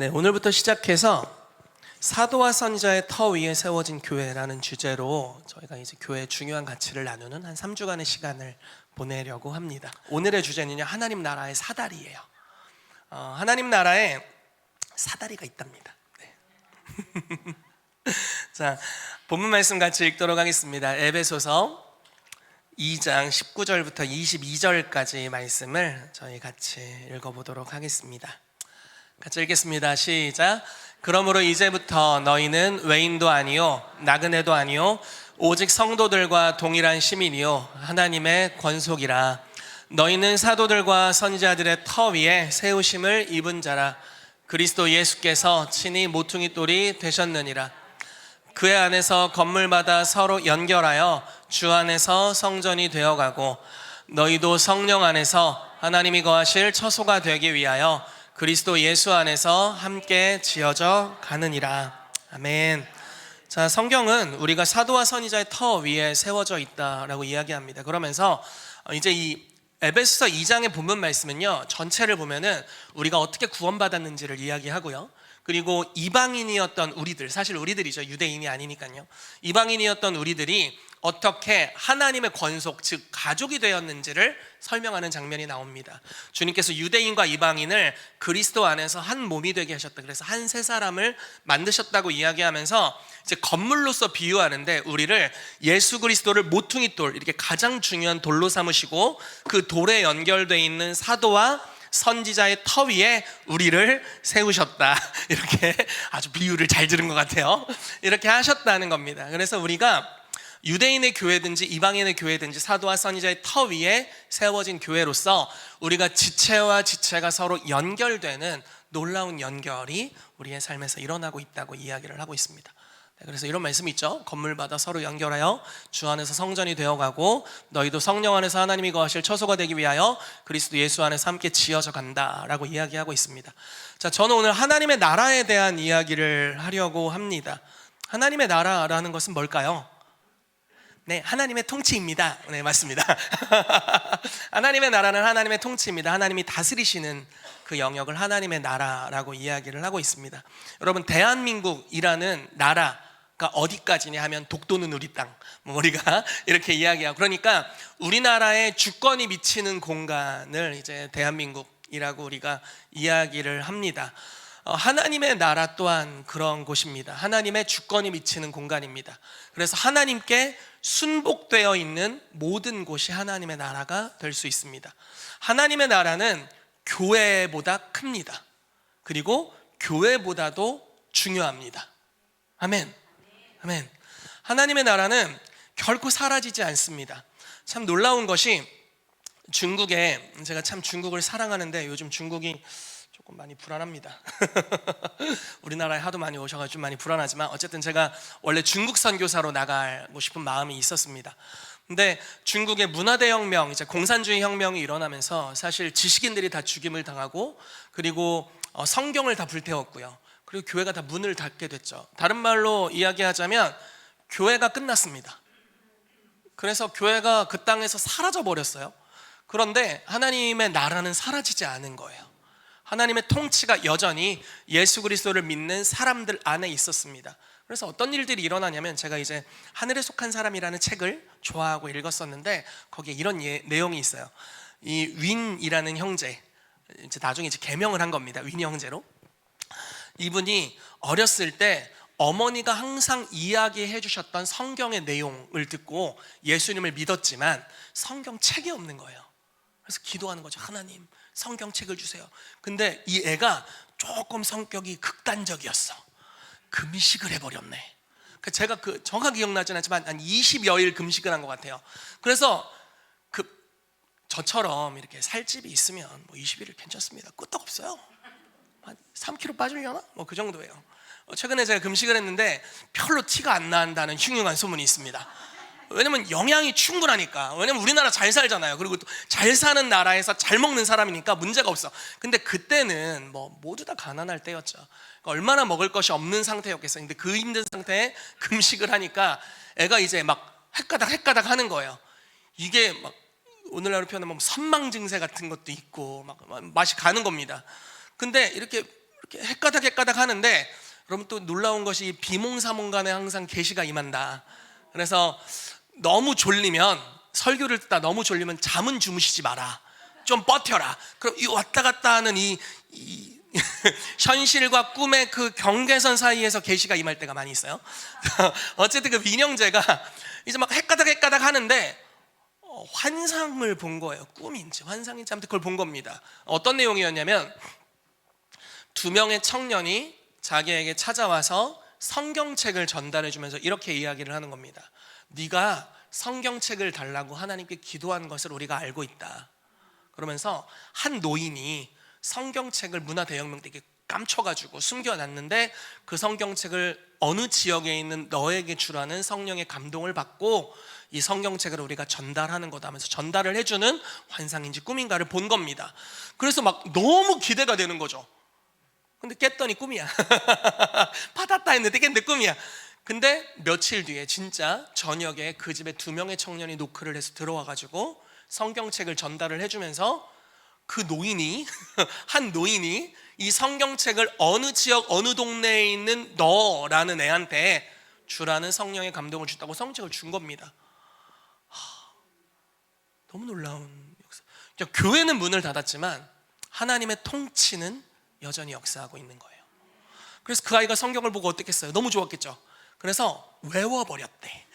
네, 오늘부터 시작해서 사도와 선지자의 터 위에 세워진 교회라는 주제로 저희가 이제 교회의 중요한 가치를 나누는 한 3주간의 시간을 보내려고 합니다. 오늘의 주제는요, 하나님 나라의 사다리예요. 하나님 나라에 사다리가 있답니다. 네. 자, 본문 말씀 같이 읽도록 하겠습니다. 에베소서 2장 19절부터 22절까지 말씀을 저희 같이 읽어보도록 하겠습니다. 같이 읽겠습니다. 시작. 그러므로 이제부터 너희는 외인도 아니요 나그네도 아니요 오직 성도들과 동일한 시민이요 하나님의 권속이라. 너희는 사도들과 선지자들의 터 위에 세우심을 입은 자라. 그리스도 예수께서 친히 모퉁이 돌이 되셨느니라. 그의 안에서 건물마다 서로 연결하여 주 안에서 성전이 되어가고 너희도 성령 안에서 하나님이 거하실 처소가 되기 위하여 그리스도 예수 안에서 함께 지어져 가느니라. 아멘. 자, 성경은 우리가 사도와 선지자의 터 위에 세워져 있다라고 이야기합니다. 그러면서 이제 이 에베소서 2장의 본문 말씀은요, 전체를 보면은 우리가 어떻게 구원받았는지를 이야기하고요, 그리고 이방인이었던 우리들, 사실 우리들이죠, 유대인이 아니니까요. 이방인이었던 우리들이 어떻게 하나님의 권속, 즉 가족이 되었는지를 설명하는 장면이 나옵니다. 주님께서 유대인과 이방인을 그리스도 안에서 한 몸이 되게 하셨다. 그래서 한 세 사람을 만드셨다고 이야기하면서 이제 건물로서 비유하는데, 우리를 예수 그리스도를 모퉁이 돌, 이렇게 가장 중요한 돌로 삼으시고 그 돌에 연결되어 있는 사도와 선지자의 터 위에 우리를 세우셨다. 이렇게 아주 비유를 잘 들은 것 같아요. 이렇게 하셨다는 겁니다. 그래서 우리가 유대인의 교회든지 이방인의 교회든지 사도와 선지자의 터 위에 세워진 교회로서 우리가 지체와 지체가 서로 연결되는 놀라운 연결이 우리의 삶에서 일어나고 있다고 이야기를 하고 있습니다. 그래서 이런 말씀이 있죠. 건물마다 서로 연결하여 주 안에서 성전이 되어가고 너희도 성령 안에서 하나님이 거하실 처소가 되기 위하여 그리스도 예수 안에서 함께 지어져 간다라고 이야기하고 있습니다. 자, 저는 오늘 하나님의 나라에 대한 이야기를 하려고 합니다. 하나님의 나라라는 것은 뭘까요? 네, 하나님의 통치입니다. 네, 맞습니다. 하나님의 나라는 하나님의 통치입니다. 하나님이 다스리시는 그 영역을 하나님의 나라라고 이야기를 하고 있습니다. 여러분, 대한민국이라는 나라가 어디까지냐 하면 독도는 우리 땅, 우리가 이렇게 이야기하고, 그러니까 우리나라의 주권이 미치는 공간을 이제 대한민국이라고 우리가 이야기를 합니다. 하나님의 나라 또한 그런 곳입니다. 하나님의 주권이 미치는 공간입니다. 그래서 하나님께 순복되어 있는 모든 곳이 하나님의 나라가 될 수 있습니다. 하나님의 나라는 교회보다 큽니다. 그리고 교회보다도 중요합니다. 아멘. 아멘. 하나님의 나라는 결코 사라지지 않습니다. 참 놀라운 것이, 중국에, 제가 참 중국을 사랑하는데 요즘 중국이 조금 많이 불안합니다. 우리나라에 하도 많이 오셔가지고 좀 많이 불안하지만, 어쨌든 제가 원래 중국 선교사로 나가고 싶은 마음이 있었습니다. 근데 중국의 문화대혁명, 이제 공산주의 혁명이 일어나면서 사실 지식인들이 다 죽임을 당하고, 그리고 성경을 다 불태웠고요, 그리고 교회가 다 문을 닫게 됐죠. 다른 말로 이야기하자면 교회가 끝났습니다. 그래서 교회가 그 땅에서 사라져 버렸어요. 그런데 하나님의 나라는 사라지지 않은 거예요. 하나님의 통치가 여전히 예수 그리스도를 믿는 사람들 안에 있었습니다. 그래서 어떤 일들이 일어나냐면, 제가 이제 하늘에 속한 사람이라는 책을 좋아하고 읽었었는데, 거기에 이런 내용이 있어요. 이 윈이라는 형제, 이제 나중에 이제 개명을 한 겁니다. 윈 형제로. 이분이 어렸을 때 어머니가 항상 이야기해 주셨던 성경의 내용을 듣고 예수님을 믿었지만 성경책이 없는 거예요. 그래서 기도하는 거죠. 하나님, 성경책을 주세요. 근데 이 애가 조금 성격이 극단적이었어. 금식을 해버렸네. 제가 정확하게 기억나진 않지만 한 20여일 금식을 한 것 같아요. 그래서 저처럼 이렇게 살집이 있으면 뭐 20일을 괜찮습니다. 끄떡없어요. 한 3kg 빠지려나? 뭐 그 정도예요. 최근에 제가 금식을 했는데 별로 티가 안 난다는 흉흉한 소문이 있습니다. 왜냐면 영양이 충분하니까. 왜냐면 우리나라 잘 살잖아요. 그리고 또 잘 사는 나라에서 잘 먹는 사람이니까 문제가 없어. 근데 그때는 뭐 모두 다 가난할 때였죠. 그러니까 얼마나 먹을 것이 없는 상태였겠어요. 근데 그 힘든 상태에 금식을 하니까 애가 이제 막 헷가닥 하는 거예요. 이게 막 오늘날로 표현하면 선망 증세 같은 것도 있고 막 맛이 가는 겁니다. 근데 이렇게 그렇게 헷가닥 하는데, 여러분 또 놀라운 것이 비몽사몽간에 항상 계시가 임한다. 그래서 너무 졸리면, 설교를 듣다 너무 졸리면 잠은 주무시지 마라. 좀 버텨라. 그럼 이 왔다 갔다 하는 이 현실과 꿈의 그 경계선 사이에서 계시가 임할 때가 많이 있어요. 어쨌든 그 민영제가 이제 막 헷가닥 하는데 환상을 본 거예요. 꿈인지 환상인지 아무튼 그걸 본 겁니다. 어떤 내용이었냐면, 두 명의 청년이 자기에게 찾아와서 성경책을 전달해 주면서 이렇게 이야기를 하는 겁니다. 네가 성경책을 달라고 하나님께 기도한 것을 우리가 알고 있다. 그러면서 한 노인이 성경책을 문화대혁명 때 깜쳐가지고 숨겨놨는데, 그 성경책을 어느 지역에 있는 너에게 주라는 성령의 감동을 받고 이 성경책을 우리가 전달하는 거다 하면서 전달을 해주는 환상인지 꿈인가를 본 겁니다. 그래서 막 너무 기대가 되는 거죠. 근데 깼더니 꿈이야. 받았다 했는데 깼는데 꿈이야. 근데 며칠 뒤에 진짜 저녁에 그 집에 두 명의 청년이 노크를 해서 들어와가지고 성경책을 전달을 해주면서 그 노인이 한 노인이 이 성경책을 어느 지역 어느 동네에 있는 너라는 애한테 주라는 성령의 감동을 줬다고 성경책을 준 겁니다. 너무 놀라운 역사. 그러니까 교회는 문을 닫았지만 하나님의 통치는 여전히 역사하고 있는 거예요. 그래서 그 아이가 성경을 보고 어떻겠어요? 너무 좋았겠죠. 그래서 외워버렸대.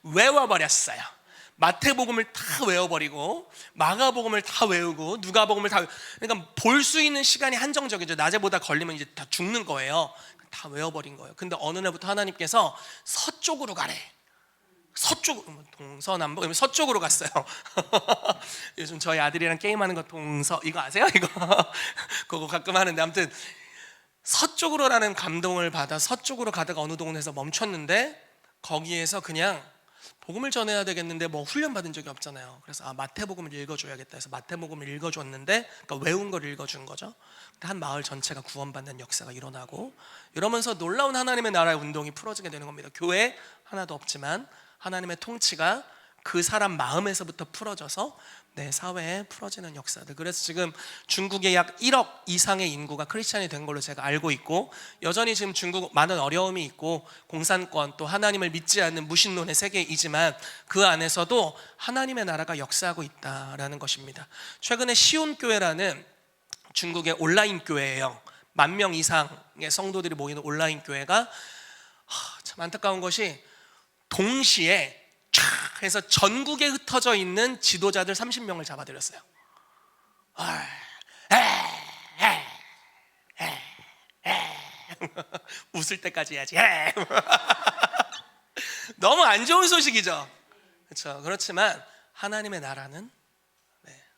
외워버렸어요. 마태복음을 다 외워버리고 마가복음을 다 외우고 누가복음을 다 그러니까 볼 수 있는 시간이 한정적이죠. 낮에보다 걸리면 이제 다 죽는 거예요. 다 외워버린 거예요. 근데 어느 날부터 하나님께서 서쪽으로 가래. 서쪽으로, 동서남북, 서쪽으로 갔어요. 요즘 저희 아들이랑 게임하는 거 동서 이거 아세요? 이거 그거 가끔 하는데, 아무튼 서쪽으로라는 감동을 받아 서쪽으로 가다가 어느 동네에서 멈췄는데, 거기에서 그냥 복음을 전해야 되겠는데 뭐 훈련 받은 적이 없잖아요. 그래서 마태복음을 읽어줘야겠다 해서 마태복음을 읽어줬는데, 그러니까 외운 걸 읽어준 거죠. 한 마을 전체가 구원받는 역사가 일어나고, 이러면서 놀라운 하나님의 나라의 운동이 풀어지게 되는 겁니다. 교회 하나도 없지만 하나님의 통치가 그 사람 마음에서부터 풀어져서 내 사회에 풀어지는 역사들. 그래서 지금 중국에 약 1억 이상의 인구가 크리스찬이 된 걸로 제가 알고 있고, 여전히 지금 중국 많은 어려움이 있고 공산권 또 하나님을 믿지 않는 무신론의 세계이지만 그 안에서도 하나님의 나라가 역사하고 있다라는 것입니다. 최근에 시온교회라는 중국의 온라인 교회예요. 10,000명 이상의 성도들이 모이는 온라인 교회가 참 안타까운 것이 동시에 쫙 해서 전국에 흩어져 있는 지도자들 30명을 잡아들였어요. 웃을 때까지 해야지. 너무 안 좋은 소식이죠. 그렇죠. 그렇지만 하나님의 나라는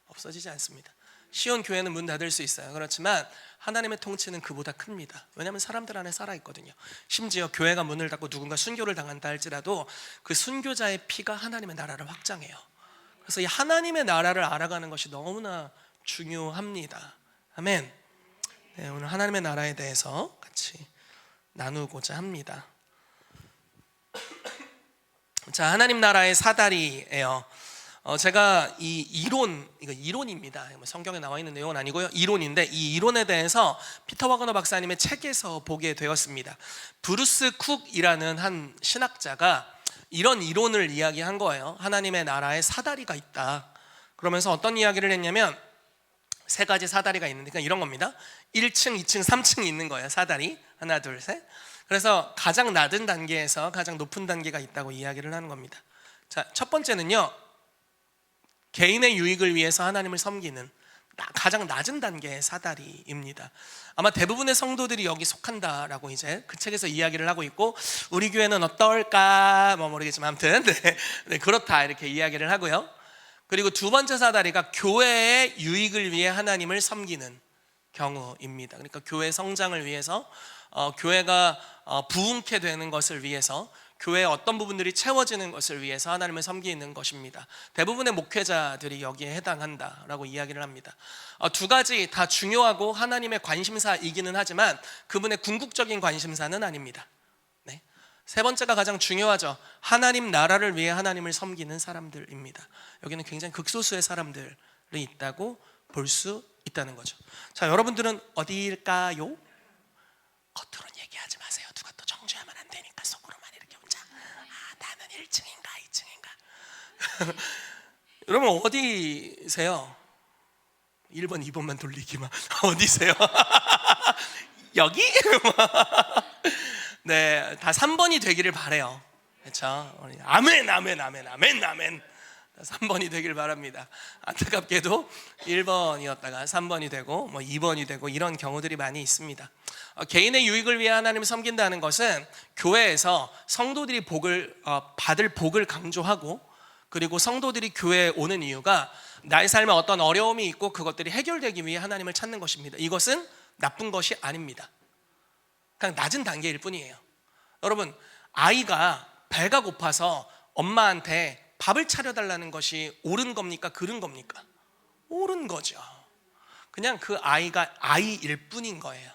없어지지 않습니다. 시온 교회는 문 닫을 수 있어요. 그렇지만 하나님의 통치는 그보다 큽니다. 왜냐하면 사람들 안에 살아있거든요. 심지어 교회가 문을 닫고 누군가 순교를 당한다 할지라도 그 순교자의 피가 하나님의 나라를 확장해요. 그래서 이 하나님의 나라를 알아가는 것이 너무나 중요합니다. 아멘. 네, 오늘 하나님의 나라에 대해서 같이 나누고자 합니다. 자, 하나님 나라의 사다리예요. 제가 이 이거 이론입니다. 성경에 나와 있는 내용은 아니고요. 이론인데, 이 이론에 대해서 피터 와거너 박사님의 책에서 보게 되었습니다. 브루스 쿡이라는 한 신학자가 이런 이론을 이야기한 거예요. 하나님의 나라에 사다리가 있다. 그러면서 어떤 이야기를 했냐면, 세 가지 사다리가 있는데, 그러니까 이런 겁니다. 1층, 2층, 3층이 있는 거예요. 사다리 하나, 둘, 셋. 그래서 가장 낮은 단계에서 가장 높은 단계가 있다고 이야기를 하는 겁니다. 자, 첫 번째는요, 개인의 유익을 위해서 하나님을 섬기는 가장 낮은 단계의 사다리입니다. 아마 대부분의 성도들이 여기 속한다라고 이제 그 책에서 이야기를 하고 있고, 우리 교회는 어떨까 모르겠지만 아무튼 그렇다 이렇게 이야기를 하고요. 그리고 두 번째 사다리가 교회의 유익을 위해 하나님을 섬기는 경우입니다. 그러니까 교회 성장을 위해서, 교회가 부흥케 되는 것을 위해서, 교회의 어떤 부분들이 채워지는 것을 위해서 하나님을 섬기는 것입니다. 대부분의 목회자들이 여기에 해당한다라고 이야기를 합니다. 두 가지 다 중요하고 하나님의 관심사이기는 하지만 그분의 궁극적인 관심사는 아닙니다. 네. 세 번째가 가장 중요하죠. 하나님 나라를 위해 하나님을 섬기는 사람들입니다. 여기는 굉장히 극소수의 사람들이 있다고 볼 수 있다는 거죠. 자, 여러분들은 어디일까요? 겉으로는 얘기하지 마세요. 누가 또 정죄하면 안 되니까 속으로만 이렇게 혼자 나는 1층인가 2층인가 여러분 어디세요? 1번 2번만 돌리기만 어디세요? 여기? 네, 다 3번이 되기를 바래요. 그렇죠? 아멘 아멘 아멘 아멘 아멘 3번이 되길 바랍니다. 안타깝게도 1번이었다가 3번이 되고 2번이 되고 이런 경우들이 많이 있습니다. 개인의 유익을 위해 하나님을 섬긴다는 것은 교회에서 성도들이 받을 복을 강조하고, 그리고 성도들이 교회에 오는 이유가 나의 삶에 어떤 어려움이 있고 그것들이 해결되기 위해 하나님을 찾는 것입니다. 이것은 나쁜 것이 아닙니다. 그냥 낮은 단계일 뿐이에요. 여러분, 아이가 배가 고파서 엄마한테 밥을 차려달라는 것이 옳은 겁니까? 그른 겁니까? 옳은 거죠. 그냥 그 아이가 아이일 뿐인 거예요.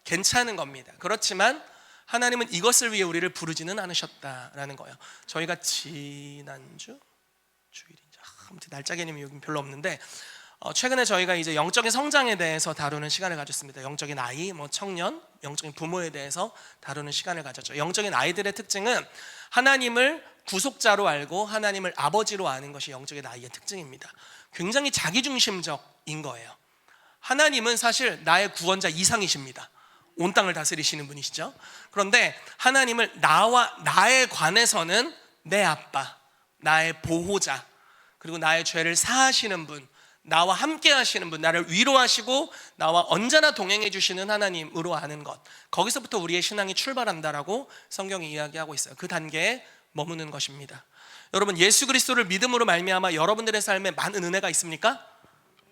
괜찮은 겁니다. 그렇지만 하나님은 이것을 위해 우리를 부르지는 않으셨다라는 거예요. 저희가 지난주 주일인지 아무튼 날짜 개념이 여기 별로 없는데 최근에 저희가 이제 영적인 성장에 대해서 다루는 시간을 가졌습니다. 영적인 아이, 청년, 영적인 부모에 대해서 다루는 시간을 가졌죠. 영적인 아이들의 특징은 하나님을 구속자로 알고 하나님을 아버지로 아는 것이 영적인 아이의 특징입니다. 굉장히 자기중심적인 거예요. 하나님은 사실 나의 구원자 이상이십니다. 온 땅을 다스리시는 분이시죠. 그런데 하나님을 나에 관해서는 내 아빠, 나의 보호자, 그리고 나의 죄를 사하시는 분, 나와 함께 하시는 분, 나를 위로하시고 나와 언제나 동행해 주시는 하나님으로 아는 것, 거기서부터 우리의 신앙이 출발한다라고 성경이 이야기하고 있어요. 그 단계에 머무는 것입니다. 여러분, 예수 그리스도를 믿음으로 말미암아 여러분들의 삶에 많은 은혜가 있습니까?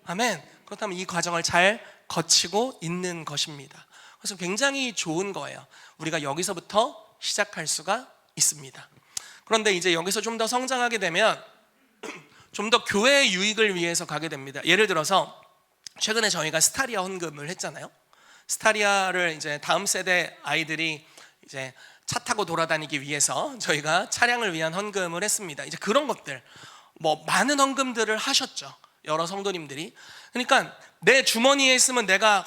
아멘. 그렇다면 이 과정을 잘 거치고 있는 것입니다. 그래서 굉장히 좋은 거예요. 우리가 여기서부터 시작할 수가 있습니다. 그런데 이제 여기서 좀 더 성장하게 되면 좀 더 교회의 유익을 위해서 가게 됩니다. 예를 들어서 최근에 저희가 스타리아 헌금을 했잖아요. 스타리아를 이제 다음 세대 아이들이 이제 차 타고 돌아다니기 위해서 저희가 차량을 위한 헌금을 했습니다. 이제 그런 것들, 많은 헌금들을 하셨죠. 여러 성도님들이. 그러니까 내 주머니에 있으면 내가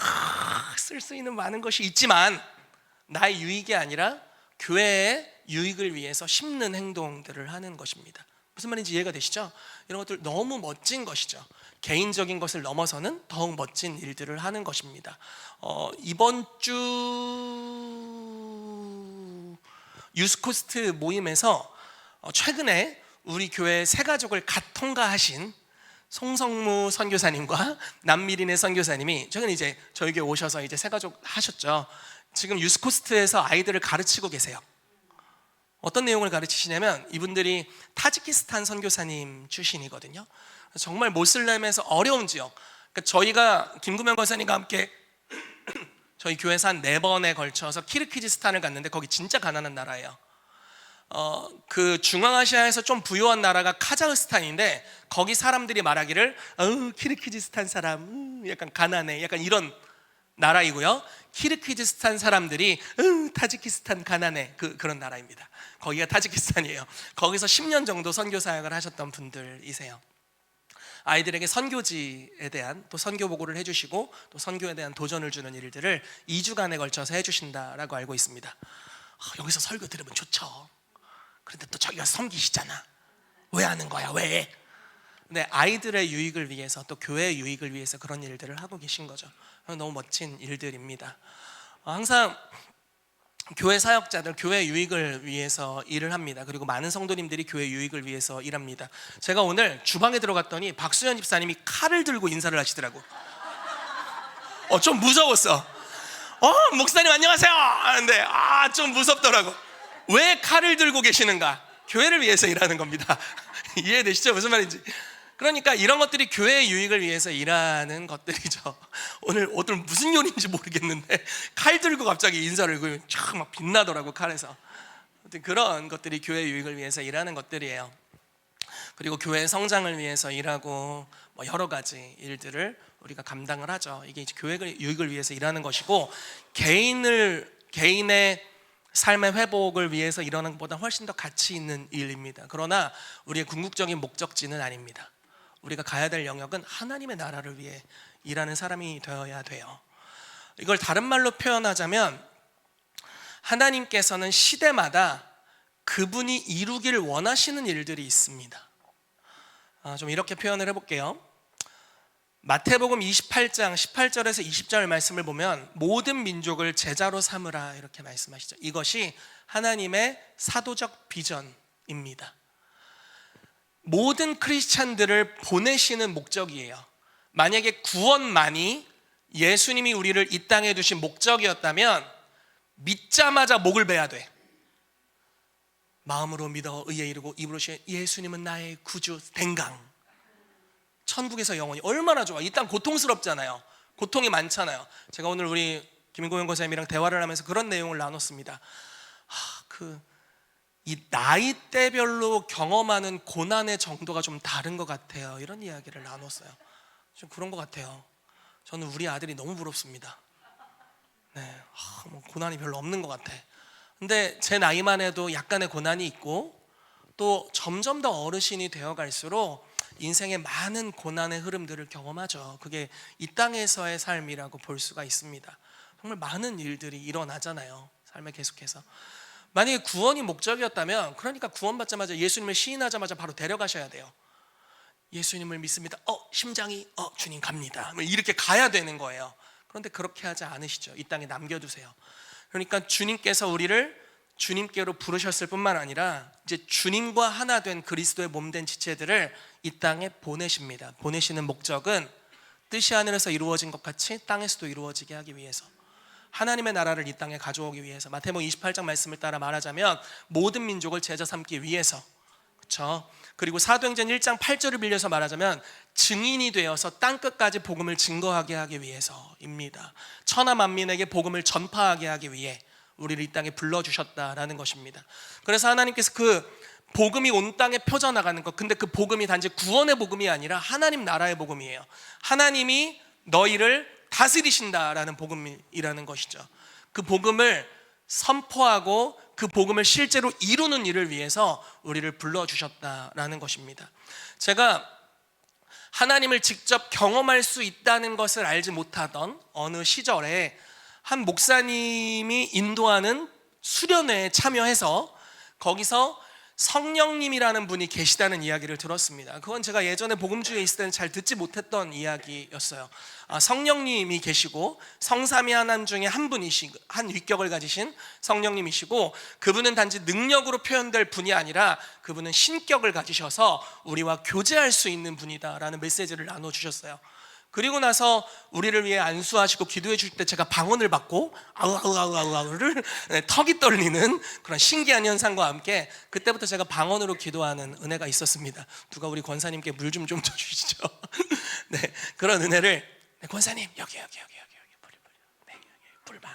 쓸 수 있는 많은 것이 있지만 나의 유익이 아니라 교회의 유익을 위해서 심는 행동들을 하는 것입니다. 무슨 말인지 이해가 되시죠? 이런 것들 너무 멋진 것이죠. 개인적인 것을 넘어서는 더욱 멋진 일들을 하는 것입니다. 이번 주 유스코스트 모임에서 최근에 우리 교회 세 가족을 갓 통과하신 송성무 선교사님과 남미린의 선교사님이 최근에 이제 저희 교회 오셔서 이제 세 가족 하셨죠. 지금 유스코스트에서 아이들을 가르치고 계세요. 어떤 내용을 가르치시냐면 이분들이 타지키스탄 선교사님 출신이거든요. 정말 모슬렘에서 어려운 지역, 그러니까 저희가 김구명 권사님과 함께 저희 교회에서 한 4번에 걸쳐서 키르기즈스탄을 갔는데 거기 진짜 가난한 나라예요. 그 중앙아시아에서 좀 부유한 나라가 카자흐스탄인데 거기 사람들이 말하기를 키르기즈스탄 사람 약간 가난해, 약간 이런 나라이고요. 키르기즈스탄 사람들이 타지키스탄 가난해, 그런 나라입니다. 거기가 타지키스탄이에요. 거기서 10년 정도 선교 사역을 하셨던 분들이세요. 아이들에게 선교지에 대한 또 선교 보고를 해주시고 또 선교에 대한 도전을 주는 일들을 2주간에 걸쳐서 해주신다라고 알고 있습니다. 여기서 설교 들으면 좋죠. 그런데 또 저기가 섬기시잖아. 왜 하는 거야? 왜? 근데 아이들의 유익을 위해서 또 교회의 유익을 위해서 그런 일들을 하고 계신 거죠. 너무 멋진 일들입니다. 항상 교회 사역자들 교회 유익을 위해서 일을 합니다. 그리고 많은 성도님들이 교회 유익을 위해서 일합니다. 제가 오늘 주방에 들어갔더니 박수현 집사님이 칼을 들고 인사를 하시더라고. 좀 무서웠어. 목사님 안녕하세요 하는데 좀 무섭더라고. 왜 칼을 들고 계시는가? 교회를 위해서 일하는 겁니다. 이해되시죠? 무슨 말인지. 그러니까 이런 것들이 교회의 유익을 위해서 일하는 것들이죠. 오늘 무슨 요리인지 모르겠는데 칼 들고 갑자기 인사를 막 빛나더라고, 칼에서. 그런 것들이 교회의 유익을 위해서 일하는 것들이에요. 그리고 교회의 성장을 위해서 일하고 여러 가지 일들을 우리가 감당을 하죠. 이게 이제 교회의 유익을 위해서 일하는 것이고, 개인의 삶의 회복을 위해서 일하는 것보다 훨씬 더 가치 있는 일입니다. 그러나 우리의 궁극적인 목적지는 아닙니다. 우리가 가야 될 영역은 하나님의 나라를 위해 일하는 사람이 되어야 돼요. 이걸 다른 말로 표현하자면 하나님께서는 시대마다 그분이 이루길 원하시는 일들이 있습니다. 좀 이렇게 표현을 해볼게요. 마태복음 28장 18절에서 20절 말씀을 보면 모든 민족을 제자로 삼으라 이렇게 말씀하시죠. 이것이 하나님의 사도적 비전입니다. 모든 크리스찬들을 보내시는 목적이에요. 만약에 구원만이 예수님이 우리를 이 땅에 두신 목적이었다면 믿자마자 목을 베야 돼. 마음으로 믿어 의에 이르고 입으로 시에 예수님은 나의 구주 댕강. 천국에서 영원히 얼마나 좋아. 이 땅 고통스럽잖아요. 고통이 많잖아요. 제가 오늘 우리 김인고 권사님이랑 대화를 하면서 그런 내용을 나눴습니다. 이 나이대별로 경험하는 고난의 정도가 좀 다른 것 같아요. 이런 이야기를 나눴어요. 좀 그런 것 같아요. 저는 우리 아들이 너무 부럽습니다. 네, 고난이 별로 없는 것 같아. 근데 제 나이만 해도 약간의 고난이 있고 또 점점 더 어르신이 되어 갈수록 인생의 많은 고난의 흐름들을 경험하죠. 그게 이 땅에서의 삶이라고 볼 수가 있습니다. 정말 많은 일들이 일어나잖아요. 삶에 계속해서. 만약에 구원이 목적이었다면, 그러니까 구원받자마자 예수님을 시인하자마자 바로 데려가셔야 돼요. 예수님을 믿습니다. 심장이 주님 갑니다. 이렇게 가야 되는 거예요. 그런데 그렇게 하지 않으시죠. 이 땅에 남겨두세요. 그러니까 주님께서 우리를 주님께로 부르셨을 뿐만 아니라 이제 주님과 하나 된 그리스도의 몸된 지체들을 이 땅에 보내십니다. 보내시는 목적은 뜻이 하늘에서 이루어진 것 같이 땅에서도 이루어지게 하기 위해서, 하나님의 나라를 이 땅에 가져오기 위해서, 마태복음 28장 말씀을 따라 말하자면 모든 민족을 제자 삼기 위해서, 그렇죠? 그리고 사도행전 1장 8절을 빌려서 말하자면 증인이 되어서 땅끝까지 복음을 증거하게 하기 위해서입니다. 천하 만민에게 복음을 전파하게 하기 위해 우리를 이 땅에 불러주셨다라는 것입니다. 그래서 하나님께서 그 복음이 온 땅에 펴져나가는 것, 근데 그 복음이 단지 구원의 복음이 아니라 하나님 나라의 복음이에요. 하나님이 너희를 다스리신다라는 복음이라는 것이죠. 그 복음을 선포하고 그 복음을 실제로 이루는 일을 위해서 우리를 불러주셨다라는 것입니다. 제가 하나님을 직접 경험할 수 있다는 것을 알지 못하던 어느 시절에 한 목사님이 인도하는 수련회에 참여해서 거기서 성령님이라는 분이 계시다는 이야기를 들었습니다. 그건 제가 예전에 복음주의에 있을 때는 잘 듣지 못했던 이야기였어요. 성령님이 계시고 성삼위 하나님 중에 한 분이시고 한 위격을 가지신 성령님이시고, 그분은 단지 능력으로 표현될 분이 아니라 그분은 신격을 가지셔서 우리와 교제할 수 있는 분이다라는 메시지를 나눠주셨어요. 그리고 나서 우리를 위해 안수하시고 기도해 주실 때 제가 방언을 받고 아우를 턱이 떨리는 그런 신기한 현상과 함께 그때부터 제가 방언으로 기도하는 은혜가 있었습니다. 누가 우리 권사님께 물 좀 줘주시죠. 네, 그런 은혜를. 네, 권사님 여기 불방.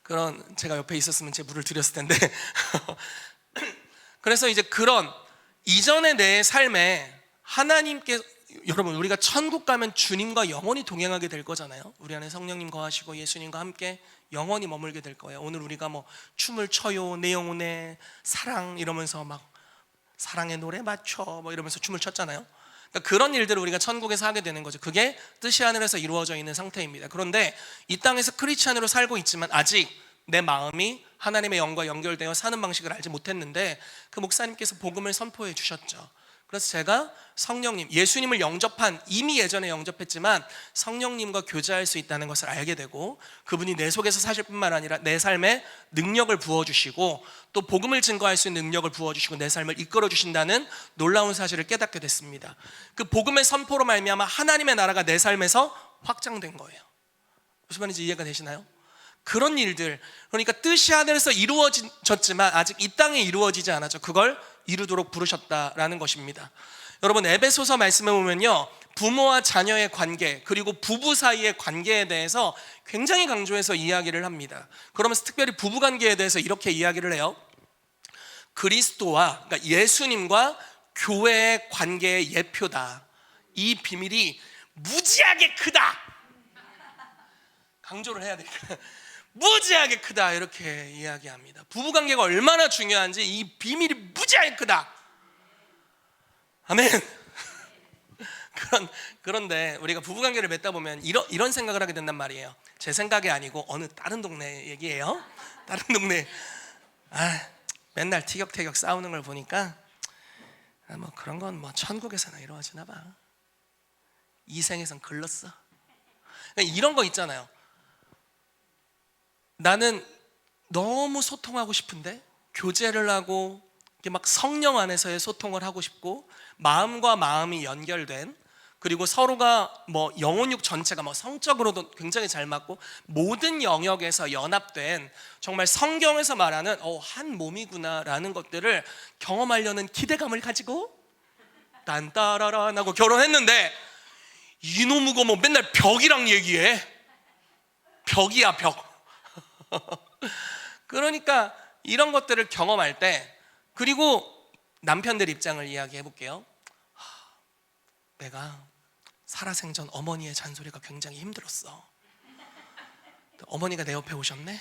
그런, 제가 옆에 있었으면 제 물을 드렸을 텐데. 그래서 이제 그런 이전의 내 삶에 하나님께, 여러분 우리가 천국 가면 주님과 영원히 동행하게 될 거잖아요. 우리 안에 성령님 거하시고 예수님과 함께 영원히 머물게 될 거예요. 오늘 우리가 뭐 춤을 춰요, 내 영혼의 사랑 이러면서 막 사랑의 노래 맞춰 뭐 이러면서 춤을 췄잖아요. 그러니까 그런 일들을 우리가 천국에서 하게 되는 거죠. 그게 뜻이 하늘에서 이루어져 있는 상태입니다. 그런데 이 땅에서 크리스찬으로 살고 있지만 아직 내 마음이 하나님의 영과 연결되어 사는 방식을 알지 못했는데 그 목사님께서 복음을 선포해 주셨죠. 그래서 제가 성령님, 예수님을 영접한, 이미 예전에 영접했지만 성령님과 교제할 수 있다는 것을 알게 되고, 그분이 내 속에서 사실 뿐만 아니라 내 삶에 능력을 부어주시고 또 복음을 증거할 수 있는 능력을 부어주시고 내 삶을 이끌어 주신다는 놀라운 사실을 깨닫게 됐습니다. 그 복음의 선포로 말미암아 하나님의 나라가 내 삶에서 확장된 거예요. 무슨 말인지 이해가 되시나요? 그런 일들, 그러니까 뜻이 하늘에서 이루어졌지만 아직 이 땅에 이루어지지 않았죠. 그걸 이루도록 부르셨다라는 것입니다. 여러분, 에베소서 말씀에 보면요, 부모와 자녀의 관계, 그리고 부부 사이의 관계에 대해서 굉장히 강조해서 이야기를 합니다. 그러면서 특별히 부부 관계에 대해서 이렇게 이야기를 해요. 그리스도와, 그러니까 예수님과 교회의 관계의 예표다. 이 비밀이 무지하게 크다. 강조를 해야 되니까. 무지하게 크다, 이렇게 이야기합니다. 부부관계가 얼마나 중요한지 이 비밀이 무지하게 크다. 아멘. 그런데 우리가 부부관계를 맺다 보면 이런 생각을 하게 된단 말이에요. 제 생각이 아니고 어느 다른 동네 얘기예요. 다른 동네 맨날 티격태격 싸우는 걸 보니까 뭐 그런 건 뭐 천국에서나 이루어지나 봐. 이 생에선 글렀어. 이런 거 있잖아요. 나는 너무 소통하고 싶은데 교제를 하고 이렇게 막 성령 안에서의 소통을 하고 싶고 마음과 마음이 연결된, 그리고 서로가 뭐 영혼육 전체가 뭐 성적으로도 굉장히 잘 맞고 모든 영역에서 연합된, 정말 성경에서 말하는 한 몸이구나라는 것들을 경험하려는 기대감을 가지고 딴따라란 하고 결혼했는데 이놈의 뭐 맨날 벽이랑 얘기해. 벽이야 벽. 그러니까 이런 것들을 경험할 때, 그리고 남편들 입장을 이야기해 볼게요. 내가 살아생전 어머니의 잔소리가 굉장히 힘들었어. 어머니가 내 옆에 오셨네.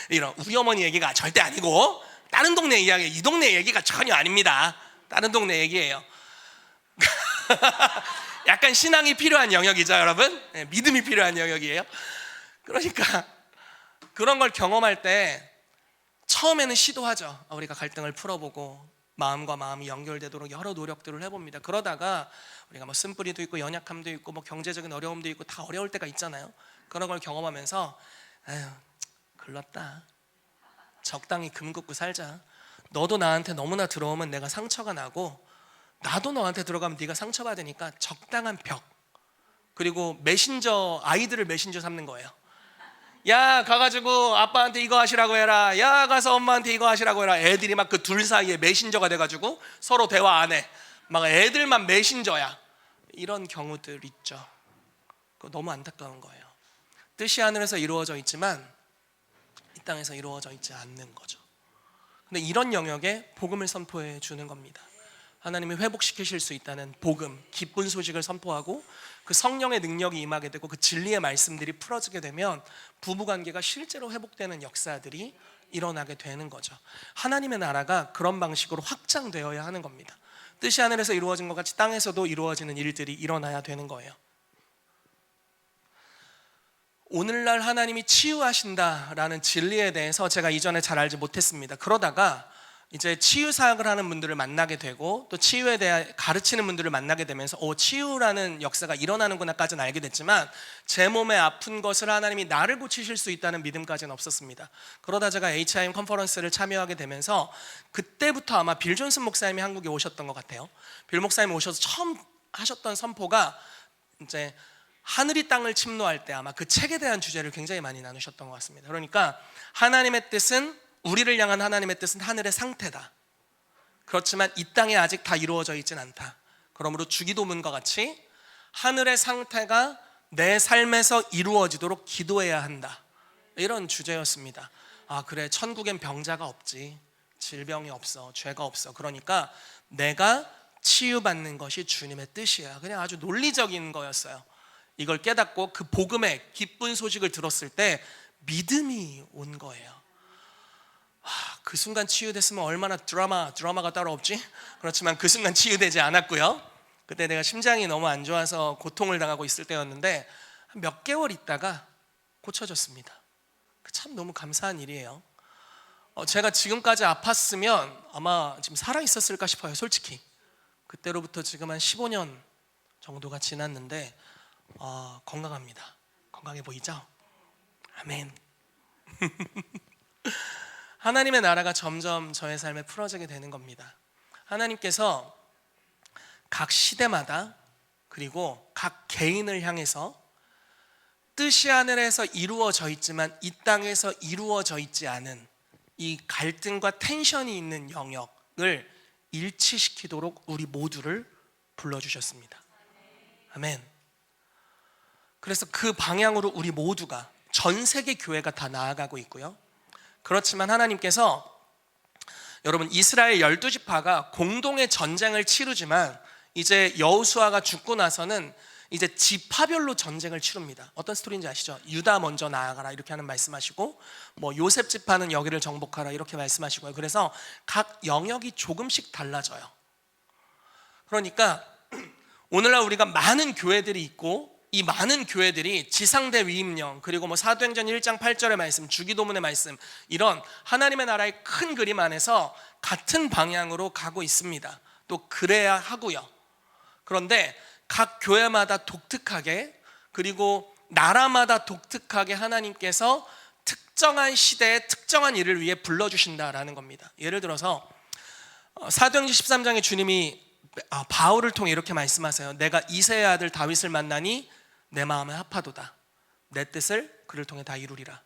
이런 우리 어머니 얘기가 절대 아니고 다른 동네 이야기, 이 동네 얘기가 전혀 아닙니다. 다른 동네 얘기예요. 약간 신앙이 필요한 영역이죠, 여러분. 네, 믿음이 필요한 영역이에요. 그러니까 그런 걸 경험할 때 처음에는 시도하죠. 우리가 갈등을 풀어보고 마음과 마음이 연결되도록 여러 노력들을 해봅니다. 그러다가 우리가 뭐 쓴뿌리도 있고 연약함도 있고 뭐 경제적인 어려움도 있고 다 어려울 때가 있잖아요. 그런 걸 경험하면서 에휴, 글렀다. 적당히 금 긋고 살자. 너도 나한테 너무나 들어오면 내가 상처가 나고 나도 너한테 들어가면 네가 상처받으니까 적당한 벽. 그리고 메신저, 아이들을 메신저 삼는 거예요. 야, 가가지고 아빠한테 이거 하시라고 해라. 야, 가서 엄마한테 이거 하시라고 해라. 애들이 막 그 둘 사이에 메신저가 돼가지고 서로 대화 안 해. 막 애들만 메신저야. 이런 경우들 있죠. 그거 너무 안타까운 거예요. 뜻이 하늘에서 이루어져 있지만 이 땅에서 이루어져 있지 않는 거죠. 근데 이런 영역에 복음을 선포해 주는 겁니다. 하나님이 회복시키실 수 있다는 복음, 기쁜 소식을 선포하고 그 성령의 능력이 임하게 되고 그 진리의 말씀들이 풀어지게 되면 부부관계가 실제로 회복되는 역사들이 일어나게 되는 거죠. 하나님의 나라가 그런 방식으로 확장되어야 하는 겁니다. 뜻이 하늘에서 이루어진 것 같이 땅에서도 이루어지는 일들이 일어나야 되는 거예요. 오늘날 하나님이 치유하신다라는 진리에 대해서 제가 이전에 잘 알지 못했습니다. 그러다가 이제 치유 사역을 하는 분들을 만나게 되고 또 치유에 대해 가르치는 분들을 만나게 되면서 치유라는 역사가 일어나는구나까지는 알게 됐지만 제 몸에 아픈 것을 하나님이 나를 고치실 수 있다는 믿음까지는 없었습니다. 그러다 제가 HIM 컨퍼런스를 참여하게 되면서 그때부터 아마 빌 존슨 목사님이 한국에 오셨던 것 같아요. 빌 목사님이 오셔서 처음 하셨던 선포가 이제 하늘이 땅을 침노할 때 아마 그 책에 대한 주제를 굉장히 많이 나누셨던 것 같습니다. 그러니까 하나님의 뜻은, 우리를 향한 하나님의 뜻은 하늘의 상태다. 그렇지만 이 땅에 아직 다 이루어져 있진 않다. 그러므로 주기도문과 같이 하늘의 상태가 내 삶에서 이루어지도록 기도해야 한다. 이런 주제였습니다. 그래, 천국엔 병자가 없지, 질병이 없어, 죄가 없어. 그러니까 내가 치유받는 것이 주님의 뜻이야. 그냥 아주 논리적인 거였어요. 이걸 깨닫고 그 복음의 기쁜 소식을 들었을 때 믿음이 온 거예요. 그 순간 치유됐으면 얼마나 드라마가 따로 없지? 그렇지만 그 순간 치유되지 않았고요. 그때 내가 심장이 너무 안 좋아서 고통을 당하고 있을 때였는데 몇 개월 있다가 고쳐졌습니다. 참 너무 감사한 일이에요. 제가 지금까지 아팠으면 아마 지금 살아있었을까 싶어요, 솔직히. 그때로부터 지금 한 15년 정도가 지났는데 건강합니다. 건강해 보이죠? 아멘. 하나님의 나라가 점점 저의 삶에 풀어지게 되는 겁니다. 하나님께서 각 시대마다 그리고 각 개인을 향해서 뜻이 하늘에서 이루어져 있지만 이 땅에서 이루어져 있지 않은 이 갈등과 텐션이 있는 영역을 일치시키도록 우리 모두를 불러주셨습니다. 아멘. 그래서 그 방향으로 우리 모두가, 전 세계 교회가 다 나아가고 있고요. 그렇지만 하나님께서, 여러분, 이스라엘 12지파가 공동의 전쟁을 치르지만 이제 여호수아가 죽고 나서는 이제 지파별로 전쟁을 치릅니다. 어떤 스토리인지 아시죠? 유다 먼저 나아가라 이렇게 하는 말씀하시고, 뭐 요셉 지파는 여기를 정복하라 이렇게 말씀하시고요. 그래서 각 영역이 조금씩 달라져요. 그러니까 오늘날 우리가 많은 교회들이 있고, 이 많은 교회들이 지상대 위임령, 그리고 뭐 사도행전 1장 8절의 말씀, 주기도문의 말씀, 이런 하나님의 나라의 큰 그림 안에서 같은 방향으로 가고 있습니다. 또 그래야 하고요. 그런데 각 교회마다 독특하게, 그리고 나라마다 독특하게 하나님께서 특정한 시대에 특정한 일을 위해 불러주신다라는 겁니다. 예를 들어서 사도행전 13장에 주님이 바울을 통해 이렇게 말씀하세요. 내가 이새의 아들 다윗을 만나니 내 마음에 합하도다. 내 뜻을 그를 통해 다 이루리라.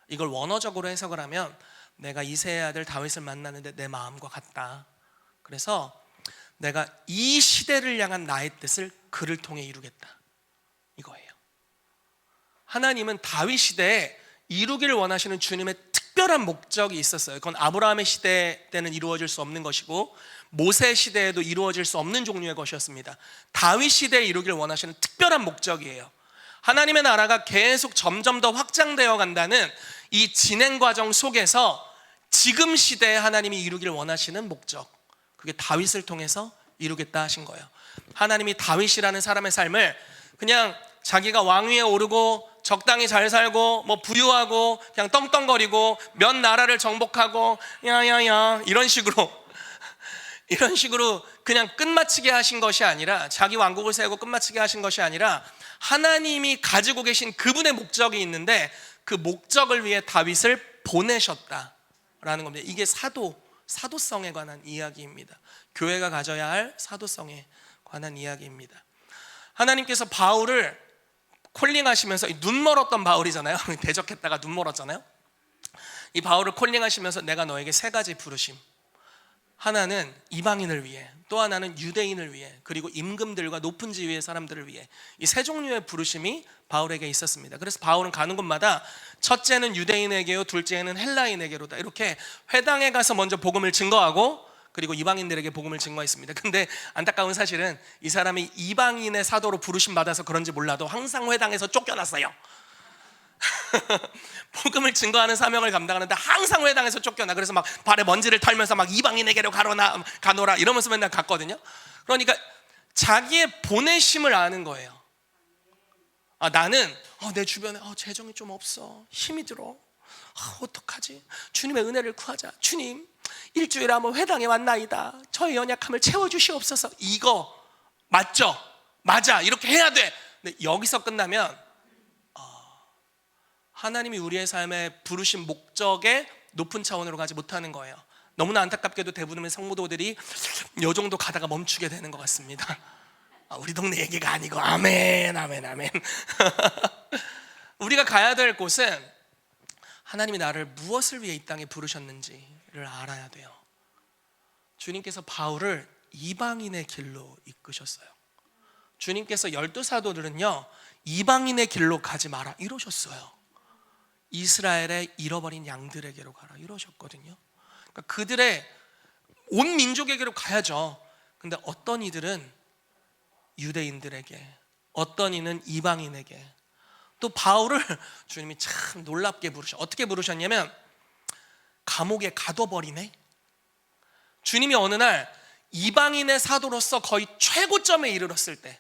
이걸 원어적으로 해석을 하면 내가 이새의 아들 다윗을 만나는데 내 마음과 같다. 그래서 내가 이 시대를 향한 나의 뜻을 그를 통해 이루겠다, 이거예요. 하나님은 다윗 시대에 이루기를 원하시는 주님의 특별한 목적이 있었어요. 그건 아브라함의 시대 때는 이루어질 수 없는 것이고, 모세 시대에도 이루어질 수 없는 종류의 것이었습니다. 다윗 시대에 이루기를 원하시는 특별한 목적이에요. 하나님의 나라가 계속 점점 더 확장되어 간다는 이 진행 과정 속에서 지금 시대에 하나님이 이루기를 원하시는 목적, 그게 다윗을 통해서 이루겠다 하신 거예요. 하나님이 다윗이라는 사람의 삶을 그냥 자기가 왕위에 오르고 적당히 잘 살고 뭐 부유하고 그냥 떵떵거리고 몇 나라를 정복하고 야야야 이런 식으로 그냥 끝마치게 하신 것이 아니라, 자기 왕국을 세우고 끝마치게 하신 것이 아니라, 하나님이 가지고 계신 그분의 목적이 있는데 그 목적을 위해 다윗을 보내셨다라는 겁니다. 이게 사도성에 관한 이야기입니다. 교회가 가져야 할 사도성에 관한 이야기입니다. 하나님께서 바울을 콜링하시면서, 눈 멀었던 바울이잖아요. 대적했다가 눈 멀었잖아요. 이 바울을 콜링하시면서 내가 너에게 세 가지 부르심, 하나는 이방인을 위해, 또 하나는 유대인을 위해, 그리고 임금들과 높은 지위의 사람들을 위해, 이 세 종류의 부르심이 바울에게 있었습니다. 그래서 바울은 가는 곳마다 첫째는 유대인에게요, 둘째는 헬라인에게로다, 이렇게 회당에 가서 먼저 복음을 증거하고 그리고 이방인들에게 복음을 증거했습니다. 근데 안타까운 사실은 이 사람이 이방인의 사도로 부르심 받아서 그런지 몰라도 항상 회당에서 쫓겨났어요. 복음을 증거하는 사명을 감당하는데 항상 회당에서 쫓겨나. 그래서 막 발에 먼지를 털면서 막 이방인에게로 가노라 이러면서 맨날 갔거든요. 그러니까 자기의 보내심을 아는 거예요. 나는 내 주변에 재정이 좀 없어, 힘이 들어, 어떡하지? 주님의 은혜를 구하자. 주님, 일주일에 한번 회당에 왔나이다. 저의 연약함을 채워주시옵소서. 이거 맞죠? 맞아, 이렇게 해야 돼. 근데 여기서 끝나면 하나님이 우리의 삶에 부르신 목적의 높은 차원으로 가지 못하는 거예요. 너무나 안타깝게도 대부분의 성도들이 요 정도 가다가 멈추게 되는 것 같습니다. 우리 동네 얘기가 아니고. 아멘. 우리가 가야 될 곳은 하나님이 나를 무엇을 위해 이 땅에 부르셨는지를 알아야 돼요. 주님께서 바울을 이방인의 길로 이끄셨어요. 주님께서 12사도들은요 이방인의 길로 가지 마라 이러셨어요. 이스라엘의 잃어버린 양들에게로 가라 이러셨거든요. 그러니까 그들의 온 민족에게로 가야죠. 근데 어떤 이들은 유대인들에게, 어떤 이는 이방인에게, 또 바울을 주님이 참 놀랍게 어떻게 부르셨냐면 감옥에 가둬버리네. 주님이 어느 날 이방인의 사도로서 거의 최고점에 이르렀을 때,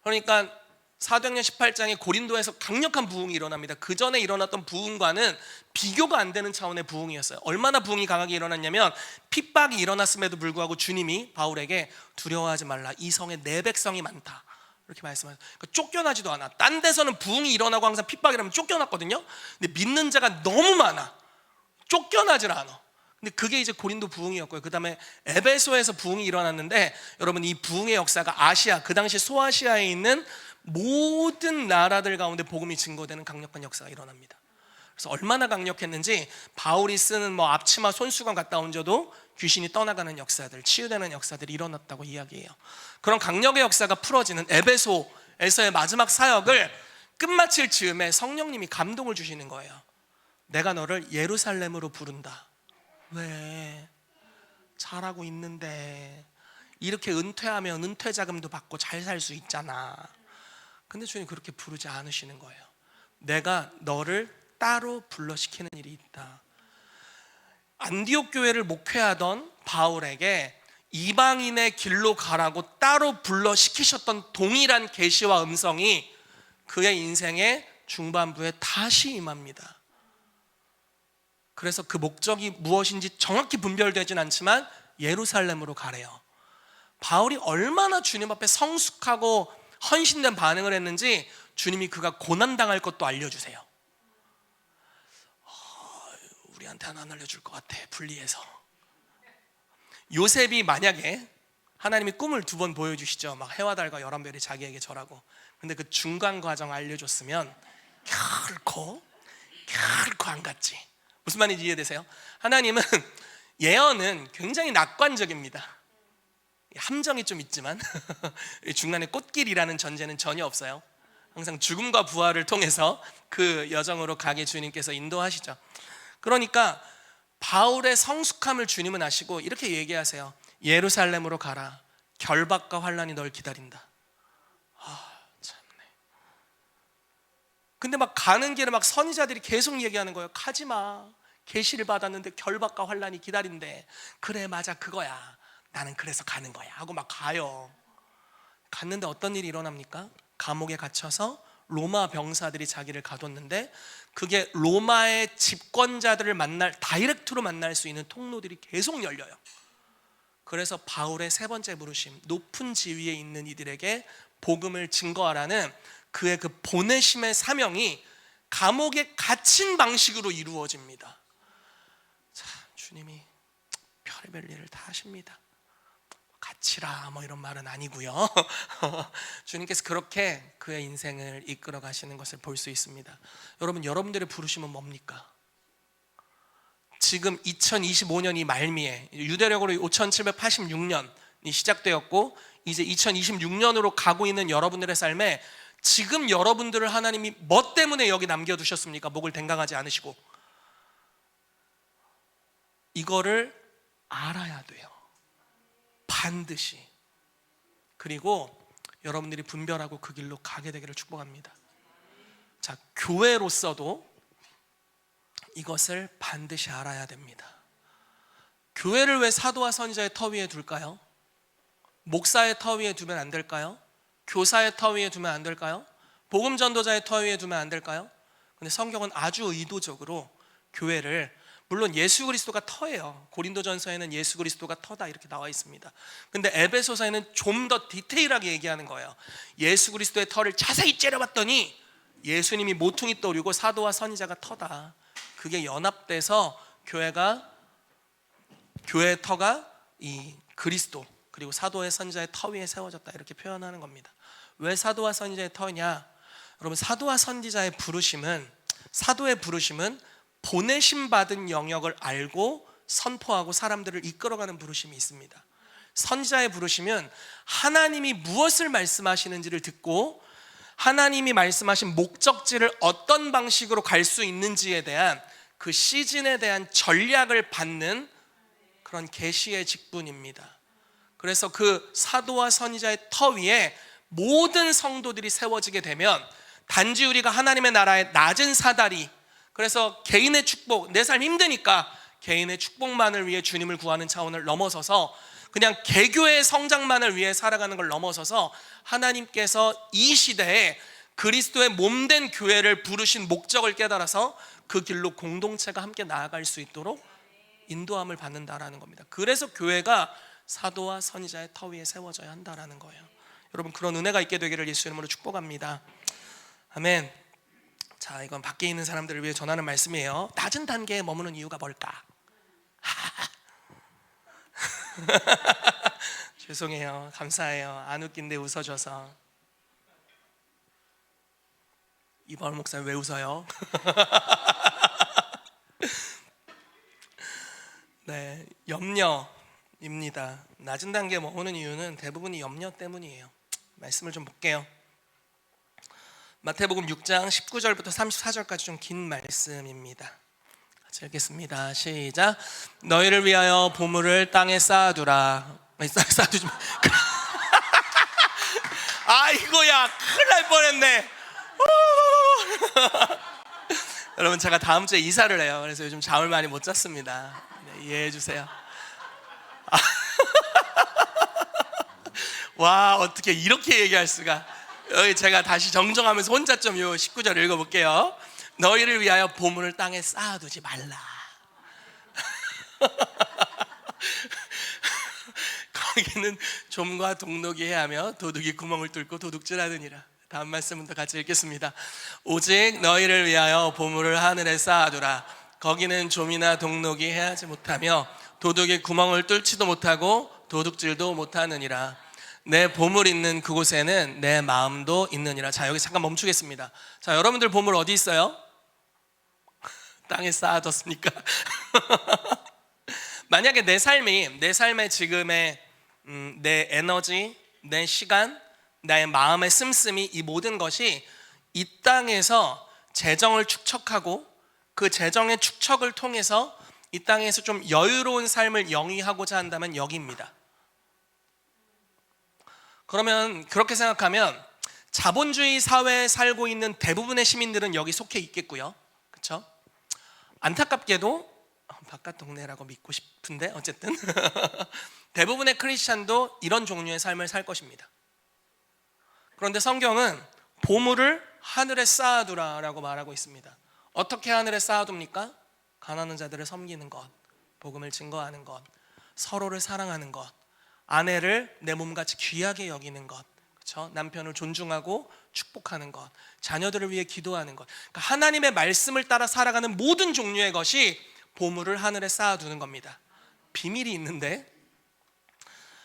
그러니까 사도행전 18장에 고린도에서 강력한 부흥이 일어납니다. 그 전에 일어났던 부흥과는 비교가 안 되는 차원의 부흥이었어요. 얼마나 부흥이 강하게 일어났냐면 핍박이 일어났음에도 불구하고 주님이 바울에게 두려워하지 말라, 이 성에 내 백성이 많다 이렇게 말씀하셨어요. 그러니까 쫓겨나지도 않아. 딴 데서는 부흥이 일어나고 항상 핍박이라면 쫓겨났거든요. 근데 믿는 자가 너무 많아. 쫓겨나질 않아. 근데 그게 이제 고린도 부흥이었고요. 그 다음에 에베소에서 부흥이 일어났는데, 여러분 이 부흥의 역사가 아시아, 그 당시 소아시아에 있는 모든 나라들 가운데 복음이 증거되는 강력한 역사가 일어납니다. 그래서 얼마나 강력했는지 바울이 쓰는 뭐 앞치마 손수건 갖다 얹어도 귀신이 떠나가는 역사들, 치유되는 역사들이 일어났다고 이야기해요. 그런 강력의 역사가 풀어지는 에베소에서의 마지막 사역을 끝마칠 즈음에 성령님이 감동을 주시는 거예요. 내가 너를 예루살렘으로 부른다. 왜? 잘하고 있는데 이렇게 은퇴하면 은퇴 자금도 받고 잘 살 수 있잖아. 근데 주님 그렇게 부르지 않으시는 거예요. 내가 너를 따로 불러시키는 일이 있다. 안디옥 교회를 목회하던 바울에게 이방인의 길로 가라고 따로 불러 시키셨던 동일한 계시와 음성이 그의 인생의 중반부에 다시 임합니다. 그래서 그 목적이 무엇인지 정확히 분별되진 않지만 예루살렘으로 가래요. 바울이 얼마나 주님 앞에 성숙하고 헌신된 반응을 했는지 주님이 그가 고난당할 것도 알려주세요. 우리한테는 안 알려줄 것 같아, 분리해서. 요셉이 만약에 하나님이 꿈을 2번 보여주시죠. 막 해와 달과 11별이 자기에게 절하고. 근데 그 중간 과정 알려줬으면 결코 안 갔지. 무슨 말인지 이해되세요? 하나님은 예언은 굉장히 낙관적입니다. 함정이 좀 있지만 중간에 꽃길이라는 전제는 전혀 없어요. 항상 죽음과 부활을 통해서 그 여정으로 가게 주님께서 인도하시죠. 그러니까 바울의 성숙함을 주님은 아시고 이렇게 얘기하세요. 예루살렘으로 가라. 결박과 환난이 널 기다린다. 참네. 근데 막 가는 길에 막 선지자들이 계속 얘기하는 거예요. 가지마. 계시를 받았는데 결박과 환난이 기다린대. 그래, 맞아, 그거야. 나는 그래서 가는 거야 하고 막 가요. 갔는데 어떤 일이 일어납니까? 감옥에 갇혀서 로마 병사들이 자기를 가뒀는데 그게 로마의 집권자들을 다이렉트로 만날 수 있는 통로들이 계속 열려요. 그래서 바울의 3번째 부르심, 높은 지위에 있는 이들에게 복음을 증거하라는 그의 그 보내심의 사명이 감옥에 갇힌 방식으로 이루어집니다. 참, 주님이 별의별 일을 다 하십니다. 갇히라 뭐 이런 말은 아니고요. 주님께서 그렇게 그의 인생을 이끌어 가시는 것을 볼 수 있습니다. 여러분, 여러분들의 부르심은 뭡니까? 지금 2025년이 말미에 유대력으로 5786년이 시작되었고 이제 2026년으로 가고 있는 여러분들의 삶에 지금 여러분들을 하나님이 뭐 때문에 여기 남겨두셨습니까? 목을 댕강하지 않으시고. 이거를 알아야 돼요. 반드시. 그리고 여러분들이 분별하고 그 길로 가게 되기를 축복합니다. 자, 교회로서도 이것을 반드시 알아야 됩니다. 교회를 왜 사도와 선지자의 터 위에 둘까요? 목사의 터 위에 두면 안 될까요? 교사의 터 위에 두면 안 될까요? 복음 전도자의 터 위에 두면 안 될까요? 근데 성경은 아주 의도적으로 교회를, 물론 예수 그리스도가 터예요. 고린도전서에는 예수 그리스도가 터다 이렇게 나와 있습니다. 근데 에베소서에는 좀 더 디테일하게 얘기하는 거예요. 예수 그리스도의 터를 자세히 째려봤더니 예수님이 모퉁이 돌이고 사도와 선지자가 터다. 그게 연합돼서 교회의 터가 이 그리스도 그리고 사도의 선지자의 터 위에 세워졌다 이렇게 표현하는 겁니다. 왜 사도와 선지자의 터냐? 여러분, 사도와 선지자의 부르심은, 사도의 부르심은 보내심 받은 영역을 알고 선포하고 사람들을 이끌어가는 부르심이 있습니다. 선지자의 부르심은 하나님이 무엇을 말씀하시는지를 듣고 하나님이 말씀하신 목적지를 어떤 방식으로 갈 수 있는지에 대한 그 시즌에 대한 전략을 받는 그런 계시의 직분입니다. 그래서 그 사도와 선지자의 터 위에 모든 성도들이 세워지게 되면 단지 우리가 하나님의 나라의 낮은 사다리, 그래서 개인의 축복, 내 삶 힘드니까 개인의 축복만을 위해 주님을 구하는 차원을 넘어서서 그냥 개교의 성장만을 위해 살아가는 걸 넘어서서 하나님께서 이 시대에 그리스도의 몸된 교회를 부르신 목적을 깨달아서 그 길로 공동체가 함께 나아갈 수 있도록 인도함을 받는다라는 겁니다. 그래서 교회가 사도와 선지자의 터 위에 세워져야 한다라는 거예요. 여러분, 그런 은혜가 있게 되기를 예수 이름으로 축복합니다. 아멘. 자, 이건 밖에 있는 사람들을 위해 전하는 말씀이에요. 낮은 단계에 머무는 이유가 뭘까? 죄송해요. 감사해요. 안 웃긴데 웃어줘서. 이바울 목사님 왜 웃어요? 네, 염려입니다. 낮은 단계에 머무는 이유는 대부분이 염려 때문이에요. 말씀을 좀 볼게요. 마태복음 6장 19절부터 34절까지 좀 긴 말씀입니다. 같이 읽겠습니다. 시작. 너희를 위하여 보물을 땅에 쌓아두라. 쌓아두지 마. 아이고야, 큰일 날 뻔했네. 여러분, 제가 다음 주에 이사를 해요. 그래서 요즘 잠을 많이 못 잤습니다. 네, 이해해 주세요. 와, 어떻게 이렇게 얘기할 수가. 여기 제가 다시 정정하면서 혼자 좀 요 19절 읽어볼게요. 너희를 위하여 보물을 땅에 쌓아두지 말라. 거기는 좀과 동록이 해하며 도둑이 구멍을 뚫고 도둑질하느니라. 다음 말씀부터 같이 읽겠습니다. 오직 너희를 위하여 보물을 하늘에 쌓아두라. 거기는 좀이나 동록이 해하지 못하며 도둑이 구멍을 뚫지도 못하고 도둑질도 못하느니라. 내 보물 있는 그곳에는 내 마음도 있느니라. 자, 여기 잠깐 멈추겠습니다. 자, 여러분들 보물 어디 있어요? 땅에 쌓아뒀습니까? 만약에 내 삶의 지금의 내 에너지, 내 시간, 나의 마음의 씀씀이, 이 모든 것이 이 땅에서 재정을 축적하고 그 재정의 축적을 통해서 이 땅에서 좀 여유로운 삶을 영위하고자 한다면 여기입니다. 그러면 그렇게 생각하면 자본주의 사회에 살고 있는 대부분의 시민들은 여기 속해 있겠고요. 그렇죠? 안타깝게도 바깥 동네라고 믿고 싶은데 어쨌든 대부분의 크리스찬도 이런 종류의 삶을 살 것입니다. 그런데 성경은 보물을 하늘에 쌓아두라라고 말하고 있습니다. 어떻게 하늘에 쌓아둡니까? 가난한 자들을 섬기는 것, 복음을 증거하는 것, 서로를 사랑하는 것, 아내를 내 몸같이 귀하게 여기는 것, 그렇죠? 남편을 존중하고 축복하는 것, 자녀들을 위해 기도하는 것. 그러니까 하나님의 말씀을 따라 살아가는 모든 종류의 것이 보물을 하늘에 쌓아두는 겁니다. 비밀이 있는데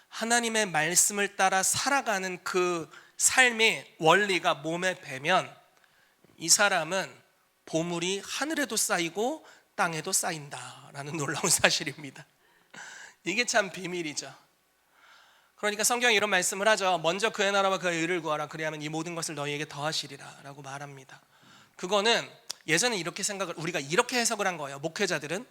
하나님의 말씀을 따라 살아가는 그 삶의 원리가 몸에 배면 이 사람은 보물이 하늘에도 쌓이고 땅에도 쌓인다라는 놀라운 사실입니다. 이게 참 비밀이죠. 그러니까 성경이 이런 말씀을 하죠. 먼저 그의 나라와 그의 의를 구하라. 그리하면 이 모든 것을 너희에게 더하시리라 라고 말합니다. 그거는 예전에 우리가 이렇게 해석을 한 거예요. 목회자들은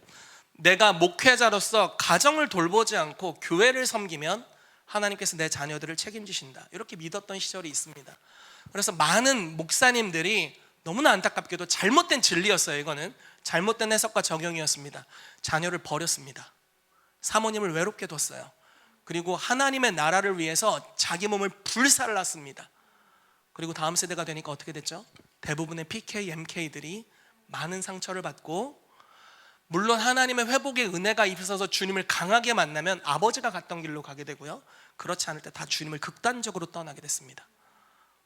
내가 목회자로서 가정을 돌보지 않고 교회를 섬기면 하나님께서 내 자녀들을 책임지신다, 이렇게 믿었던 시절이 있습니다. 그래서 많은 목사님들이 너무나 안타깝게도 잘못된 진리였어요. 이거는 잘못된 해석과 적용이었습니다. 자녀를 버렸습니다. 사모님을 외롭게 뒀어요. 그리고 하나님의 나라를 위해서 자기 몸을 불살랐습니다. 그리고 다음 세대가 되니까 어떻게 됐죠? 대부분의 PK, MK들이 많은 상처를 받고, 물론 하나님의 회복의 은혜가 있어서 주님을 강하게 만나면 아버지가 갔던 길로 가게 되고요, 그렇지 않을 때 다 주님을 극단적으로 떠나게 됐습니다.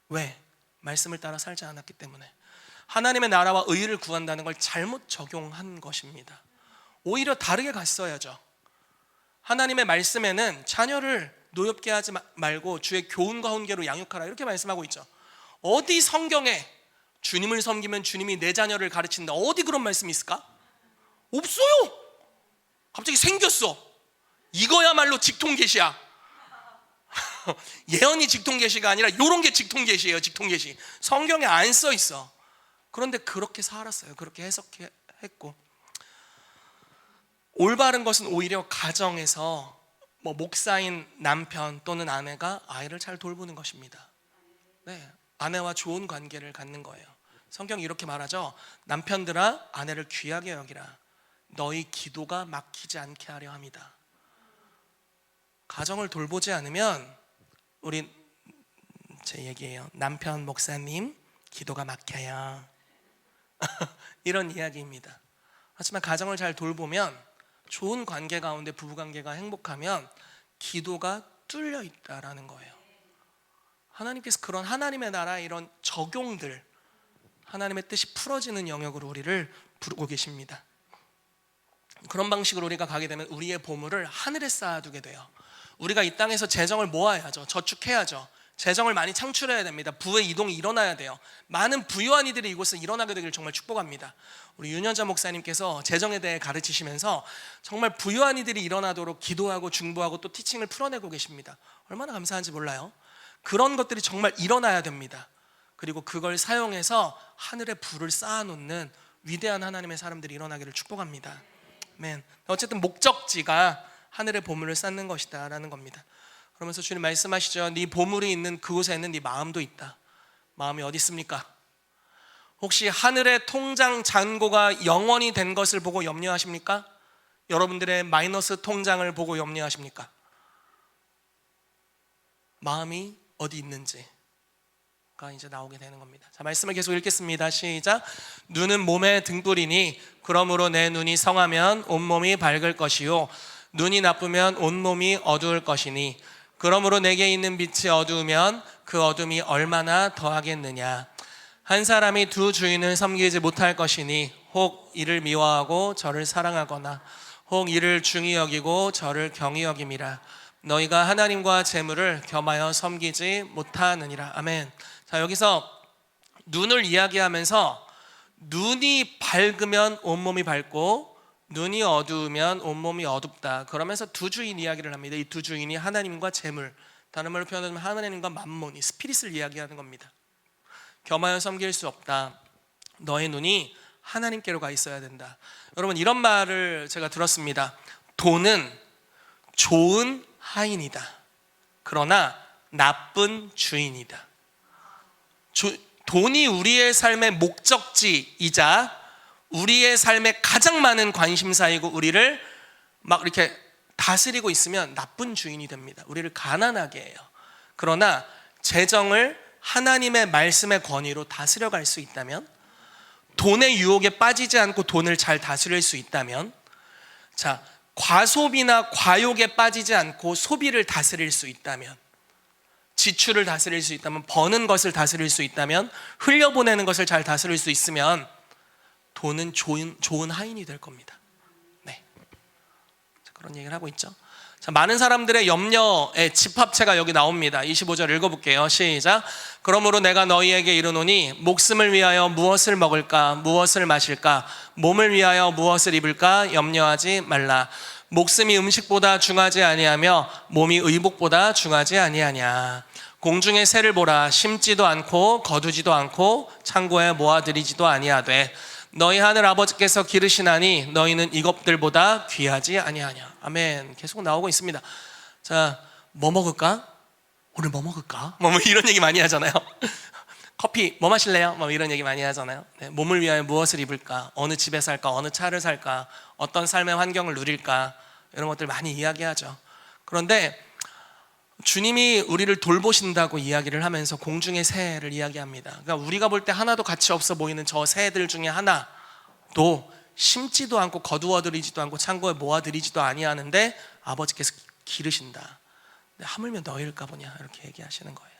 왜? 말씀을 따라 살지 않았기 때문에. 하나님의 나라와 의를 구한다는 걸 잘못 적용한 것입니다. 오히려 다르게 갔어야죠. 하나님의 말씀에는 자녀를 노엽게 하지 말고 주의 교훈과 훈계로 양육하라, 이렇게 말씀하고 있죠. 어디 성경에 주님을 섬기면 주님이 내 자녀를 가르친다, 어디 그런 말씀이 있을까? 없어요. 갑자기 생겼어. 이거야말로 직통계시야. 예언이 직통계시가 아니라 이런 게 직통계시예요. 직통계시. 성경에 안 써 있어. 그런데 그렇게 살았어요. 그렇게 해석했고, 올바른 것은 오히려 가정에서 목사인 남편 또는 아내가 아이를 잘 돌보는 것입니다. 네, 아내와 좋은 관계를 갖는 거예요. 성경이 이렇게 말하죠. 남편들아, 아내를 귀하게 여기라. 너희 기도가 막히지 않게 하려 함이다. 가정을 돌보지 않으면 제 얘기예요. 남편 목사님 기도가 막혀요. 이런 이야기입니다. 하지만 가정을 잘 돌보면, 좋은 관계 가운데 부부관계가 행복하면 기도가 뚫려 있다라는 거예요. 하나님께서 그런 하나님의 나라 이런 적용들, 하나님의 뜻이 풀어지는 영역으로 우리를 부르고 계십니다. 그런 방식으로 우리가 가게 되면 우리의 보물을 하늘에 쌓아두게 돼요. 우리가 이 땅에서 재정을 모아야죠. 저축해야죠. 재정을 많이 창출해야 됩니다. 부의 이동이 일어나야 돼요. 많은 부유한 이들이 이곳에 일어나게 되기를 정말 축복합니다. 우리 윤여자 목사님께서 재정에 대해 가르치시면서 정말 부유한 이들이 일어나도록 기도하고 중보하고 또 티칭을 풀어내고 계십니다. 얼마나 감사한지 몰라요. 그런 것들이 정말 일어나야 됩니다. 그리고 그걸 사용해서 하늘에 불을 쌓아놓는 위대한 하나님의 사람들이 일어나기를 축복합니다. 아멘. 어쨌든 목적지가 하늘의 보물을 쌓는 것이다 라는 겁니다. 그러면서 주님 말씀하시죠. 네 보물이 있는 그곳에는 네 마음도 있다. 마음이 어디 있습니까? 혹시 하늘의 통장 잔고가 영원히 된 것을 보고 염려하십니까? 여러분들의 마이너스 통장을 보고 염려하십니까? 마음이 어디 있는지가 이제 나오게 되는 겁니다. 자, 말씀을 계속 읽겠습니다. 시작. 눈은 몸의 등불이니 그러므로 내 눈이 성하면 온몸이 밝을 것이요 눈이 나쁘면 온몸이 어두울 것이니 그러므로 내게 있는 빛이 어두우면 그 어둠이 얼마나 더하겠느냐. 한 사람이 두 주인을 섬기지 못할 것이니 혹 이를 미워하고 저를 사랑하거나 혹 이를 중히 여기고 저를 경히 여김이라. 너희가 하나님과 재물을 겸하여 섬기지 못하느니라. 아멘. 자, 여기서 눈을 이야기하면서 눈이 밝으면 온몸이 밝고 눈이 어두우면 온몸이 어둡다. 그러면서 두 주인 이야기를 합니다. 이 두 주인이 하나님과 재물, 다른 말로 표현하면 하나님과 맘몬, 이 스피릿을 이야기하는 겁니다. 겸하여 섬길 수 없다. 너의 눈이 하나님께로 가 있어야 된다. 여러분, 이런 말을 제가 들었습니다. 돈은 좋은 하인이다. 그러나 나쁜 주인이다. 돈이 우리의 삶의 목적지이자 우리의 삶의 가장 많은 관심사이고 우리를 막 이렇게 다스리고 있으면 나쁜 주인이 됩니다. 우리를 가난하게 해요. 그러나 재정을 하나님의 말씀의 권위로 다스려갈 수 있다면, 돈의 유혹에 빠지지 않고 돈을 잘 다스릴 수 있다면, 자, 과소비나 과욕에 빠지지 않고 소비를 다스릴 수 있다면, 지출을 다스릴 수 있다면, 버는 것을 다스릴 수 있다면, 흘려보내는 것을 잘 다스릴 수 있으면 돈은 좋은 하인이 될 겁니다. 네, 그런 얘기를 하고 있죠. 자, 많은 사람들의 염려의 집합체가 여기 나옵니다. 25절 읽어볼게요. 시작. 그러므로 내가 너희에게 이르노니 목숨을 위하여 무엇을 먹을까 무엇을 마실까 몸을 위하여 무엇을 입을까 염려하지 말라. 목숨이 음식보다 중하지 아니하며 몸이 의복보다 중하지 아니하냐. 공중의 새를 보라. 심지도 않고 거두지도 않고 창고에 모아들이지도 아니하되 너희 하늘 아버지께서 기르시나니 너희는 이것들보다 귀하지 아니하냐. 아멘. 계속 나오고 있습니다. 자, 뭐 먹을까? 오늘 뭐 먹을까? 뭐 이런 얘기 많이 하잖아요. 커피 뭐 마실래요? 뭐 이런 얘기 많이 하잖아요. 네, 몸을 위하여 무엇을 입을까? 어느 집에 살까? 어느 차를 살까? 어떤 삶의 환경을 누릴까? 이런 것들 많이 이야기하죠. 그런데 주님이 우리를 돌보신다고 이야기를 하면서 공중의 새를 이야기합니다. 그러니까 우리가 볼 때 하나도 가치 없어 보이는 저 새들 중에 하나도 심지도 않고 거두어들이지도 않고 창고에 모아들이지도 아니하는데 아버지께서 기르신다. 하물며 너희일까 보냐 이렇게 얘기하시는 거예요.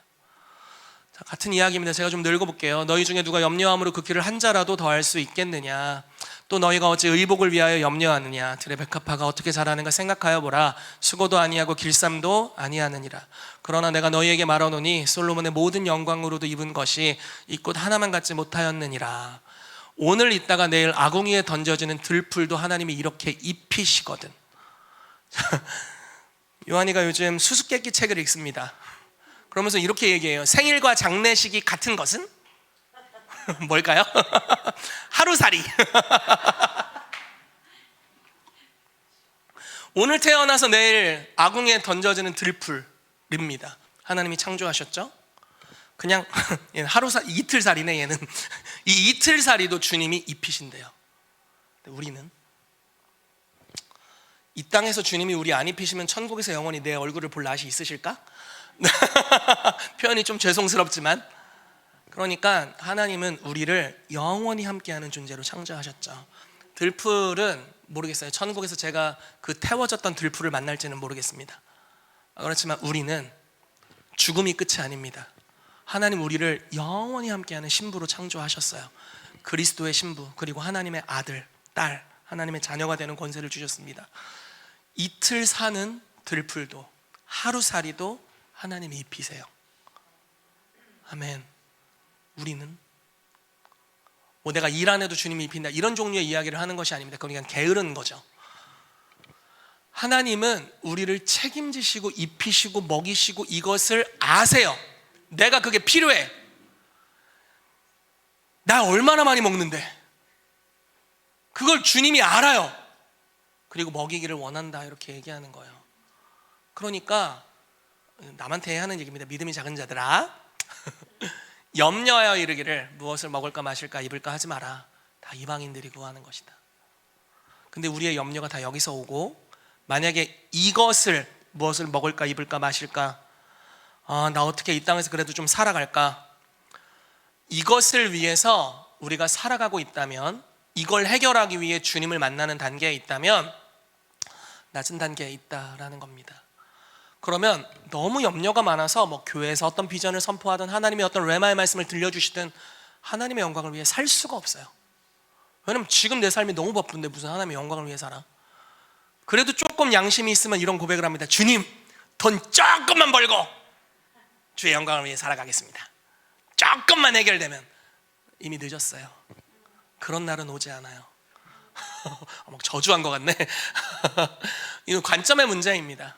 자, 같은 이야기입니다. 제가 좀 읽어볼게요. 너희 중에 누가 염려함으로 그 길을 한 자라도 더할 수 있겠느냐. 또 너희가 어찌 의복을 위하여 염려하느냐. 들의 백합화가 어떻게 자라는가 생각하여 보라. 수고도 아니하고 길쌈도 아니하느니라. 그러나 내가 너희에게 말하노니 솔로몬의 모든 영광으로도 입은 것이 이 꽃 하나만 갖지 못하였느니라. 오늘 있다가 내일 아궁이에 던져지는 들풀도 하나님이 이렇게 입히시거든. 요한이가 요즘 수수께끼 책을 읽습니다. 그러면서 이렇게 얘기해요. 생일과 장례식이 같은 것은? 뭘까요? 하루살이. 오늘 태어나서 내일 아궁이에 던져지는 들풀입니다. 하나님이 창조하셨죠? 그냥 하루살이, 이틀살이네 얘는. 이 이틀살이도 주님이 입히신대요. 우리는 이 땅에서 주님이 우리 안 입히시면 천국에서 영원히 내 얼굴을 볼 낯이 있으실까? 표현이 좀 죄송스럽지만, 그러니까 하나님은 우리를 영원히 함께하는 존재로 창조하셨죠. 들풀은 모르겠어요. 천국에서 제가 그 태워졌던 들풀을 만날지는 모르겠습니다. 그렇지만 우리는 죽음이 끝이 아닙니다. 하나님 우리를 영원히 함께하는 신부로 창조하셨어요. 그리스도의 신부, 그리고 하나님의 아들, 딸, 하나님의 자녀가 되는 권세를 주셨습니다. 이틀 사는 들풀도 하루살이도 하나님이 입히세요. 아멘. 우리는 뭐 내가 일 안 해도 주님이 입힌다 이런 종류의 이야기를 하는 것이 아닙니다. 그건 그냥 게으른 거죠. 하나님은 우리를 책임지시고 입히시고 먹이시고 이것을 아세요. 내가 그게 필요해. 나 얼마나 많이 먹는데. 그걸 주님이 알아요. 그리고 먹이기를 원한다 이렇게 얘기하는 거예요. 그러니까 남한테 하는 얘기입니다. 믿음이 작은 자들아, 염려하여 이르기를 무엇을 먹을까 마실까 입을까 하지 마라. 다 이방인들이 구하는 것이다. 근데 우리의 염려가 다 여기서 오고, 만약에 이것을 무엇을 먹을까 입을까 마실까 나 어떻게 이 땅에서 그래도 좀 살아갈까? 이것을 위해서 우리가 살아가고 있다면, 이걸 해결하기 위해 주님을 만나는 단계에 있다면 낮은 단계에 있다라는 겁니다. 그러면 너무 염려가 많아서 교회에서 어떤 비전을 선포하든 하나님의 어떤 레마의 말씀을 들려주시든 하나님의 영광을 위해 살 수가 없어요. 왜냐면 지금 내 삶이 너무 바쁜데 무슨 하나님의 영광을 위해 살아? 그래도 조금 양심이 있으면 이런 고백을 합니다. 주님, 돈 조금만 벌고 주의 영광을 위해 살아가겠습니다. 조금만 해결되면. 이미 늦었어요. 그런 날은 오지 않아요. 막 저주한 것 같네. 이건 관점의 문제입니다.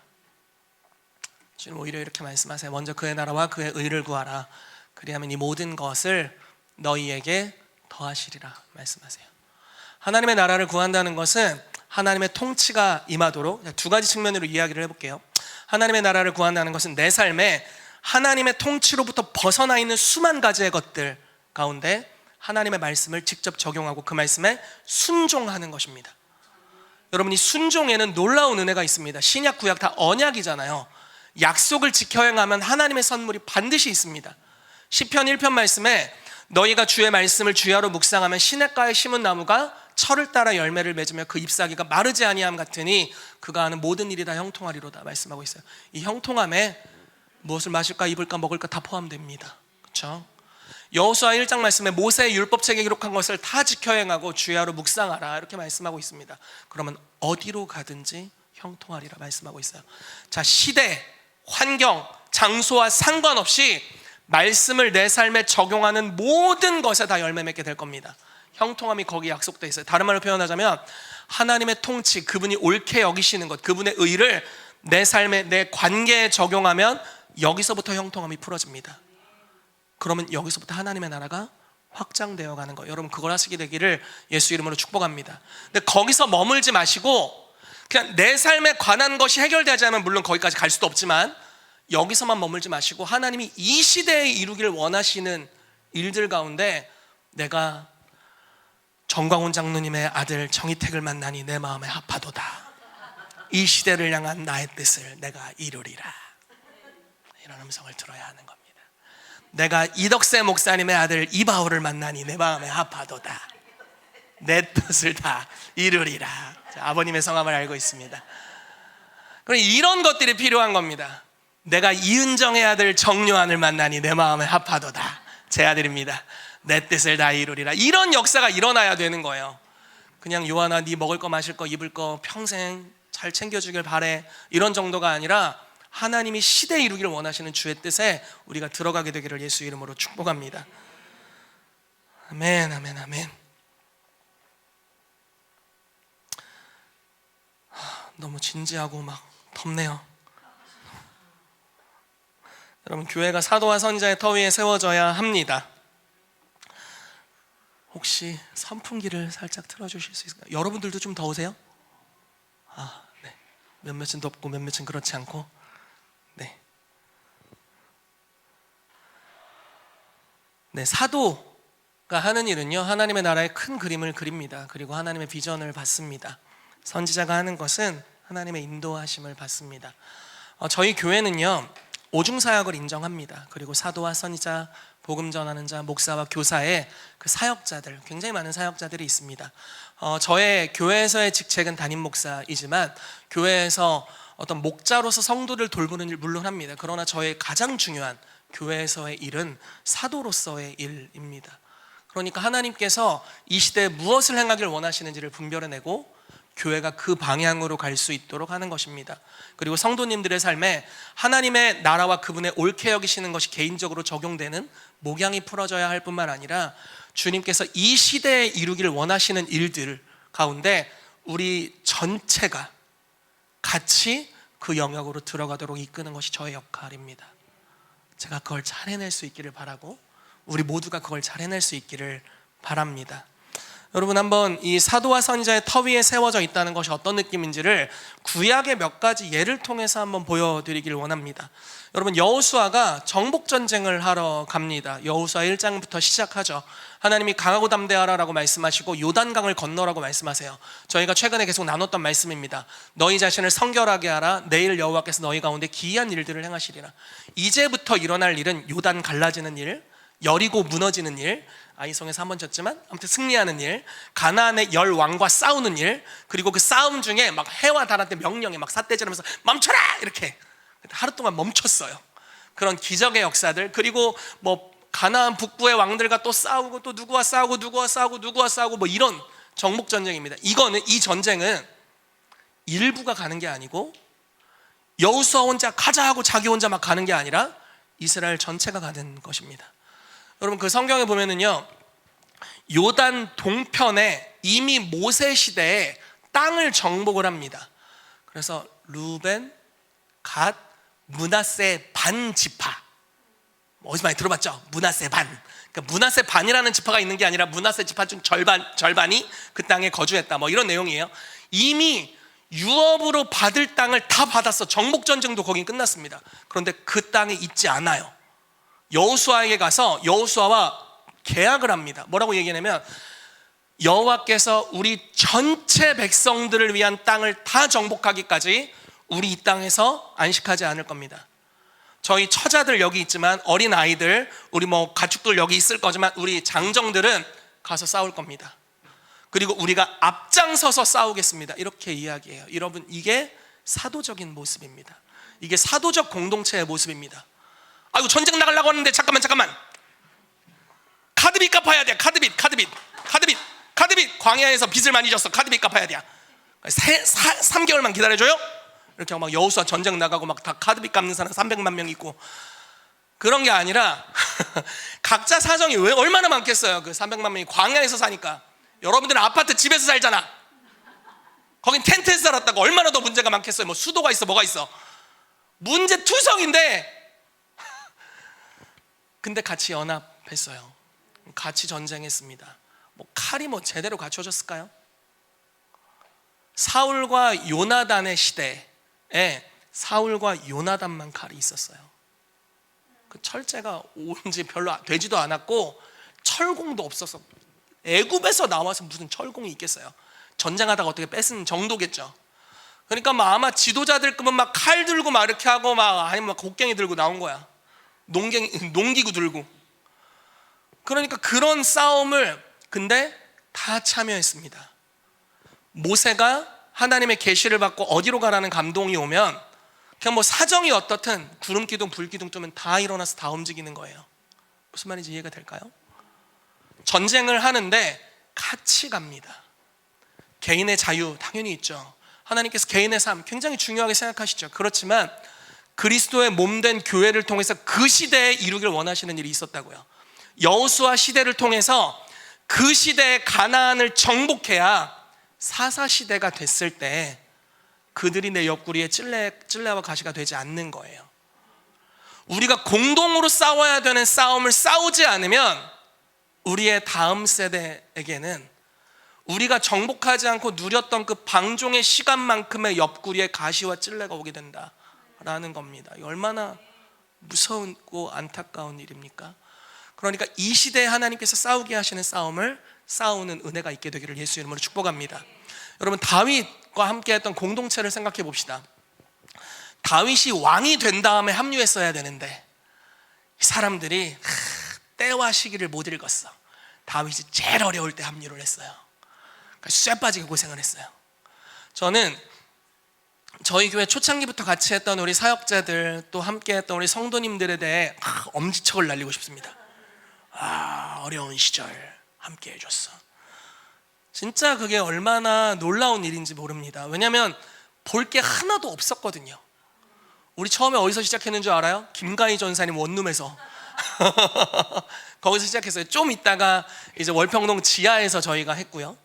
주님 오히려 이렇게 말씀하세요. 먼저 그의 나라와 그의 의를 구하라. 그리하면 이 모든 것을 너희에게 더하시리라 말씀하세요. 하나님의 나라를 구한다는 것은 하나님의 통치가 임하도록, 두 가지 측면으로 이야기를 해볼게요. 하나님의 나라를 구한다는 것은 내 삶에 하나님의 통치로부터 벗어나 있는 수만 가지의 것들 가운데 하나님의 말씀을 직접 적용하고 그 말씀에 순종하는 것입니다. 여러분, 이 순종에는 놀라운 은혜가 있습니다. 신약 구약 다 언약이잖아요. 약속을 지켜 행하면 하나님의 선물이 반드시 있습니다. 시편 1편 말씀에 너희가 주의 말씀을 주야로 묵상하면 시냇가에 심은 나무가 철을 따라 열매를 맺으며 그 잎사귀가 마르지 아니함 같으니 그가 하는 모든 일이 다 형통하리로다 말씀하고 있어요. 이 형통함에 무엇을 마실까 입을까 먹을까 다 포함됩니다. 그렇죠? 여호수아 1장 말씀에 모세의 율법책에 기록한 것을 다 지켜 행하고 주야로 묵상하라 이렇게 말씀하고 있습니다. 그러면 어디로 가든지 형통하리라 말씀하고 있어요. 자, 시대, 환경, 장소와 상관없이 말씀을 내 삶에 적용하는 모든 것에 다 열매 맺게 될 겁니다. 형통함이 거기 약속되어 있어요. 다른 말로 표현하자면 하나님의 통치, 그분이 옳게 여기시는 것, 그분의 의를 내 삶에, 내 관계에 적용하면 여기서부터 형통함이 풀어집니다. 그러면 여기서부터 하나님의 나라가 확장되어 가는 거예요. 여러분, 그걸 하시게 되기를 예수 이름으로 축복합니다. 근데 거기서 머물지 마시고 그냥 내 삶에 관한 것이 해결되지 않으면 물론 거기까지 갈 수도 없지만 여기서만 머물지 마시고 하나님이 이 시대에 이루기를 원하시는 일들 가운데 내가 정광훈 장로님의 아들 정희택을 만나니 내 마음에 아파도다. 이 시대를 향한 나의 뜻을 내가 이루리라. 이런 음성을 들어야 하는 겁니다. 내가 이덕세 목사님의 아들 이바오를 만나니 내 마음에 아파도다. 내 뜻을 다 이루리라. 아버님의 성함을 알고 있습니다. 그럼 이런 것들이 필요한 겁니다. 내가 이은정의 아들 정요한을 만나니 내 마음에 아파도다. 제 아들입니다. 내 뜻을 다 이루리라. 이런 역사가 일어나야 되는 거예요. 그냥 요한아 네 먹을 거 마실 거 입을 거 평생 잘 챙겨주길 바래 이런 정도가 아니라 하나님이 시대에 이루기를 원하시는 주의 뜻에 우리가 들어가게 되기를 예수 이름으로 축복합니다. 아멘, 아멘, 아멘. 너무 진지하고 막 덥네요. 여러분, 교회가 사도와 선지자의 터 위에 세워져야 합니다. 혹시 선풍기를 살짝 틀어주실 수 있을까요? 여러분들도 좀 더우세요? 네. 몇몇은 덥고 몇몇은 그렇지 않고. 네. 네, 사도가 하는 일은요, 하나님의 나라의 큰 그림을 그립니다. 그리고 하나님의 비전을 받습니다. 선지자가 하는 것은 하나님의 인도하심을 받습니다. 저희 교회는요, 오중사역을 인정합니다. 그리고 사도와 선지자, 복음 전하는 자, 목사와 교사의 그 사역자들, 굉장히 많은 사역자들이 있습니다. 저의 교회에서의 직책은 담임 목사이지만 교회에서 어떤 목자로서 성도를 돌보는 일 물론 합니다. 그러나 저의 가장 중요한 교회에서의 일은 사도로서의 일입니다. 그러니까 하나님께서 이 시대에 무엇을 행하기를 원하시는지를 분별해내고 교회가 그 방향으로 갈 수 있도록 하는 것입니다. 그리고 성도님들의 삶에 하나님의 나라와 그분의 옳게 여기시는 것이 개인적으로 적용되는 목양이 풀어져야 할 뿐만 아니라 주님께서 이 시대에 이루기를 원하시는 일들 가운데 우리 전체가 같이 그 영역으로 들어가도록 이끄는 것이 저의 역할입니다. 제가 그걸 잘 해낼 수 있기를 바라고 우리 모두가 그걸 잘 해낼 수 있기를 바랍니다. 여러분 한번 이 사도와 선지자의 터 위에 세워져 있다는 것이 어떤 느낌인지를 구약의 몇 가지 예를 통해서 한번 보여드리길 원합니다. 여러분 여호수아가 정복 전쟁을 하러 갑니다. 여호수아 1장부터 시작하죠. 하나님이 강하고 담대하라라고 말씀하시고 요단강을 건너라고 말씀하세요. 저희가 최근에 계속 나눴던 말씀입니다. 너희 자신을 성결하게 하라. 내일 여호와께서 너희 가운데 기이한 일들을 행하시리라. 이제부터 일어날 일은 요단 갈라지는 일, 여리고 무너지는 일, 아이성에서 한번 졌지만 아무튼 승리하는 일, 가나안의 열 왕과 싸우는 일, 그리고 그 싸움 중에 막 해와 달한테 명령에 막 삿대질하면서 멈춰라 이렇게 하루 동안 멈췄어요. 그런 기적의 역사들, 그리고 뭐 가나안 북부의 왕들과 또 싸우고 또 누구와 싸우고 뭐 이런 정복 전쟁입니다. 이 전쟁은 일부가 가는 게 아니고 여호수아 혼자 가자 하고 자기 혼자 막 가는 게 아니라 이스라엘 전체가 가는 것입니다. 여러분 그 성경에 보면은요, 요단 동편에 이미 모세 시대에 땅을 정복을 합니다. 그래서 루벤, 갓, 므낫세 반 지파, 어디서 많이 들어봤죠? 므낫세 반. 그러니까 므낫세 반이라는 지파가 있는 게 아니라 므낫세 지파 중 절반이 그 땅에 거주했다, 뭐 이런 내용이에요. 이미 유업으로 받을 땅을 다 받았어. 정복 전쟁도 거긴 끝났습니다. 그런데 그 땅에 있지 않아요. 여호수아에게 가서 여호수아와 계약을 합니다. 뭐라고 얘기하냐면, 여호와께서 우리 전체 백성들을 위한 땅을 다 정복하기까지 우리 이 땅에서 안식하지 않을 겁니다. 저희 처자들 여기 있지만, 어린 아이들, 우리 뭐 가축들 여기 있을 거지만 우리 장정들은 가서 싸울 겁니다. 그리고 우리가 앞장서서 싸우겠습니다. 이렇게 이야기해요. 여러분 이게 사도적인 모습입니다. 이게 사도적 공동체의 모습입니다. 아이고 전쟁 나가려고 하는데 잠깐만 카드빚 갚아야 돼. 카드빚 광야에서 빚을 많이 졌어. 카드빚 갚아야 돼. 3개월만 기다려줘요. 이렇게 막 여호수아 전쟁 나가고 막 다 카드빚 갚는 사람 300만 명 있고, 그런 게 아니라 각자 사정이 왜 얼마나 많겠어요. 그 300만 명이 광야에서 사니까. 여러분들은 아파트 집에서 살잖아. 거긴 텐트에서 살았다고. 얼마나 더 문제가 많겠어요. 뭐 수도가 있어 뭐가 있어. 문제 투성인데 근데 같이 연합했어요. 같이 전쟁했습니다. 뭐 칼이 뭐 제대로 갖춰졌을까요? 사울과 요나단의 시대에 사울과 요나단만 칼이 있었어요. 그 철제가 온지 별로 되지도 않았고 철공도 없어서, 애굽에서 나와서 무슨 철공이 있겠어요. 전쟁하다가 어떻게 뺏은 정도겠죠. 그러니까 막 아마 지도자들급은 막 칼 들고 막 이렇게 하고 막, 아니면 막 곡괭이 들고 나온 거야. 농기구 들고. 그러니까 그런 싸움을 근데 다 참여했습니다. 모세가 하나님의 계시를 받고 어디로 가라는 감동이 오면 그냥 뭐 사정이 어떻든 구름 기둥 불 기둥 뜨면 다 일어나서 다 움직이는 거예요. 무슨 말인지 이해가 될까요? 전쟁을 하는데 같이 갑니다. 개인의 자유 당연히 있죠. 하나님께서 개인의 삶 굉장히 중요하게 생각하시죠. 그렇지만 그리스도의 몸된 교회를 통해서 그 시대에 이루길 원하시는 일이 있었다고요. 여호수아 시대를 통해서 그 시대의 가나안을 정복해야 사사시대가 됐을 때 그들이 내 옆구리에 찔레와 가시가 되지 않는 거예요. 우리가 공동으로 싸워야 되는 싸움을 싸우지 않으면 우리의 다음 세대에게는 우리가 정복하지 않고 누렸던 그 방종의 시간만큼의 옆구리에 가시와 찔레가 오게 된다라는 겁니다. 얼마나 무서운고 안타까운 일입니까? 그러니까 이 시대에 하나님께서 싸우게 하시는 싸움을 싸우는 은혜가 있게 되기를 예수 이름으로 축복합니다. 여러분 다윗과 함께 했던 공동체를 생각해 봅시다. 다윗이 왕이 된 다음에 합류했어야 되는데 이 사람들이 때와 시기를 못 읽었어. 다윗이 제일 어려울 때 합류를 했어요. 쇠 빠지게 고생을 했어요. 저는 저희 교회 초창기부터 같이 했던 우리 사역자들, 또 함께 했던 우리 성도님들에 대해 엄지척을 날리고 싶습니다. 어려운 시절 함께 해줬어. 진짜 그게 얼마나 놀라운 일인지 모릅니다. 왜냐하면 볼 게 하나도 없었거든요. 우리 처음에 어디서 시작했는 줄 알아요? 김가희 전사님 원룸에서 거기서 시작했어요. 좀 있다가 이제 월평동 지하에서 저희가 했고요.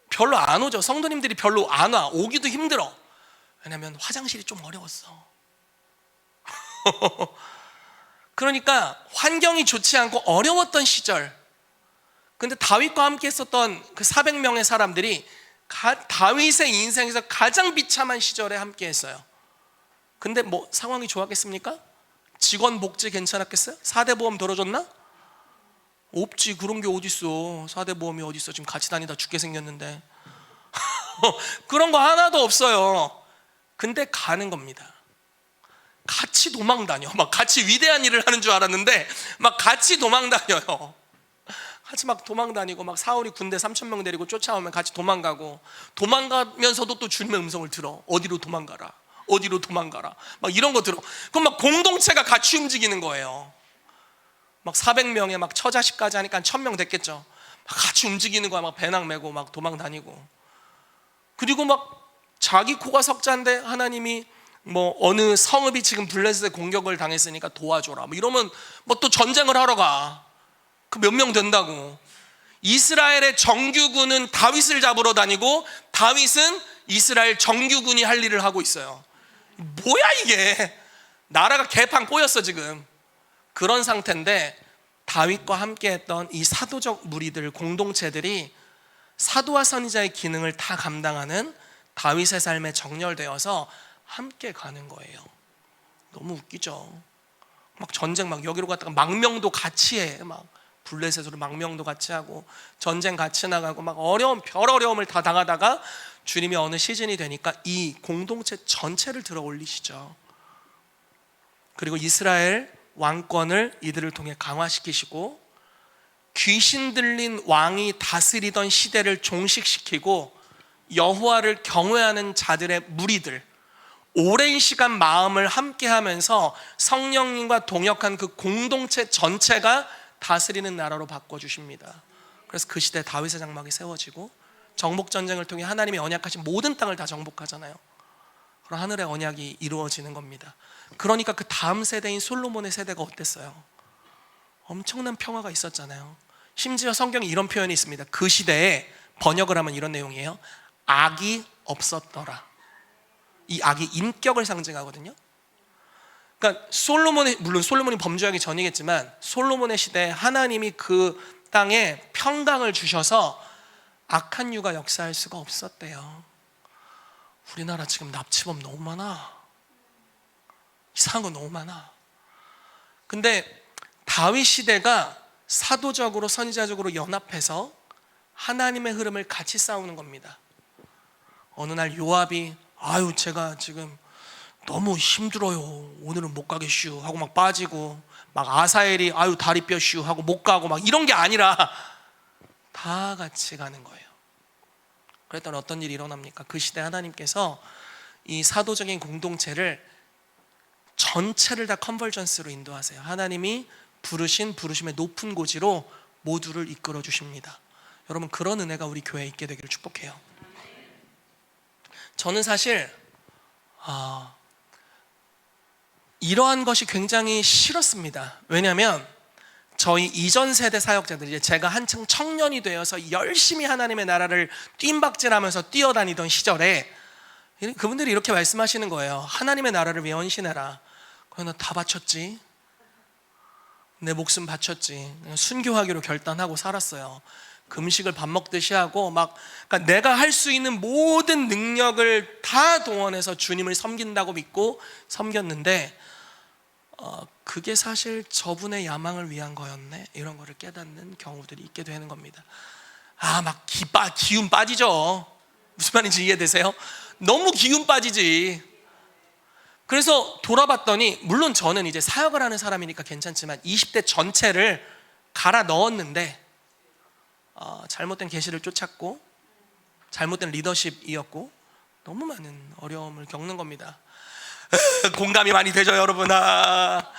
별로 안 오죠. 성도님들이 별로 안 와. 오기도 힘들어. 왜냐하면 화장실이 좀 어려웠어. 그러니까 환경이 좋지 않고 어려웠던 시절, 근데 다윗과 함께 했었던 그 400명의 사람들이 다윗의 인생에서 가장 비참한 시절에 함께 했어요. 근데 뭐 상황이 좋았겠습니까? 직원 복지 괜찮았겠어요? 4대 보험 들어줬나? 없지. 그런 게 어딨어. 4대 보험이 어딨어. 지금 같이 다니다 죽게 생겼는데 그런 거 하나도 없어요. 근데 가는 겁니다. 같이 도망 다녀. 막 같이 위대한 일을 하는 줄 알았는데 막 같이 도망 다녀요. 같이 막 도망 다니고, 막 사울이 군대 3,000명 데리고 쫓아오면 같이 도망가고, 도망가면서도 또 주님의 음성을 들어. 어디로 도망가라, 어디로 도망가라, 막 이런 거 들어. 그럼 막 공동체가 같이 움직이는 거예요. 막 400명에 막 처자식까지 하니까 1,000명 됐겠죠. 막 같이 움직이는 거야. 막 배낭 메고 막 도망 다니고. 그리고 막 자기 코가 석자인데 하나님이 뭐 어느 성읍이 지금 블레셋의 공격을 당했으니까 도와줘라, 뭐 이러면 뭐 또 전쟁을 하러 가. 그 몇 명 된다고. 이스라엘의 정규군은 다윗을 잡으러 다니고, 다윗은 이스라엘 정규군이 할 일을 하고 있어요. 뭐야 이게. 나라가 개판 꼬였어 지금. 그런 상태인데 다윗과 함께 했던 이 사도적 무리들, 공동체들이 사도와 선지자의 기능을 다 감당하는 다윗의 삶에 정렬되어서 함께 가는 거예요. 너무 웃기죠. 막 전쟁, 막 여기로 갔다가 망명도 같이 해. 막 블레셋으로 망명도 같이 하고, 전쟁 같이 나가고, 막 별 어려움을 다 당하다가 주님이 어느 시즌이 되니까 이 공동체 전체를 들어 올리시죠. 그리고 이스라엘 왕권을 이들을 통해 강화시키시고, 귀신 들린 왕이 다스리던 시대를 종식시키고, 여호와를 경외하는 자들의 무리들, 오랜 시간 마음을 함께하면서 성령님과 동역한 그 공동체 전체가 다스리는 나라로 바꿔주십니다. 그래서 그 시대에 다윗의 장막이 세워지고, 정복전쟁을 통해 하나님이 언약하신 모든 땅을 다 정복하잖아요. 그럼 하늘의 언약이 이루어지는 겁니다. 그러니까 그 다음 세대인 솔로몬의 세대가 어땠어요? 엄청난 평화가 있었잖아요. 심지어 성경에 이런 표현이 있습니다. 그 시대에 번역을 하면 이런 내용이에요. 악이 없었더라. 이 악이 인격을 상징하거든요. 그러니까 물론 솔로몬이 범죄하기 전이겠지만, 솔로몬의 시대에 하나님이 그 땅에 평강을 주셔서 악한 유가 역사할 수가 없었대요. 우리나라 지금 납치범 너무 많아. 이상한 거 너무 많아. 근데 다윗 시대가 사도적으로 선지자적으로 연합해서 하나님의 흐름을 같이 싸우는 겁니다. 어느 날 요압이 제가 지금 너무 힘들어요, 오늘은 못 가겠슈 하고 막 빠지고, 막 아사엘이 다리 뼈슈 하고 못 가고, 막 이런 게 아니라 다 같이 가는 거예요. 그랬더니 어떤 일이 일어납니까? 그 시대 하나님께서 이 사도적인 공동체를 전체를 다 컨버전스로 인도하세요. 하나님이 부르심의 높은 고지로 모두를 이끌어 주십니다. 여러분, 그런 은혜가 우리 교회에 있게 되기를 축복해요. 저는 사실 이러한 것이 굉장히 싫었습니다. 왜냐하면 저희 이전 세대 사역자들, 이제 제가 한창 청년이 되어서 열심히 하나님의 나라를 뜀박질하면서 뛰어다니던 시절에 그분들이 이렇게 말씀하시는 거예요. 하나님의 나라를 위해 헌신해라. 그래서 나 다 바쳤지. 내 목숨 바쳤지. 순교하기로 결단하고 살았어요. 금식을 밥 먹듯이 하고, 그러니까 내가 할 수 있는 모든 능력을 다 동원해서 주님을 섬긴다고 믿고 섬겼는데, 그게 사실 저분의 야망을 위한 거였네, 이런 거를 깨닫는 경우들이 있게 되는 겁니다. 기운 빠지죠. 무슨 말인지 이해되세요? 너무 기운 빠지지. 그래서 돌아봤더니, 물론 저는 이제 사역을 하는 사람이니까 괜찮지만 20대 전체를 갈아 넣었는데, 잘못된 계시를 쫓았고, 잘못된 리더십이었고, 너무 많은 어려움을 겪는 겁니다. 공감이 많이 되죠, 여러분아.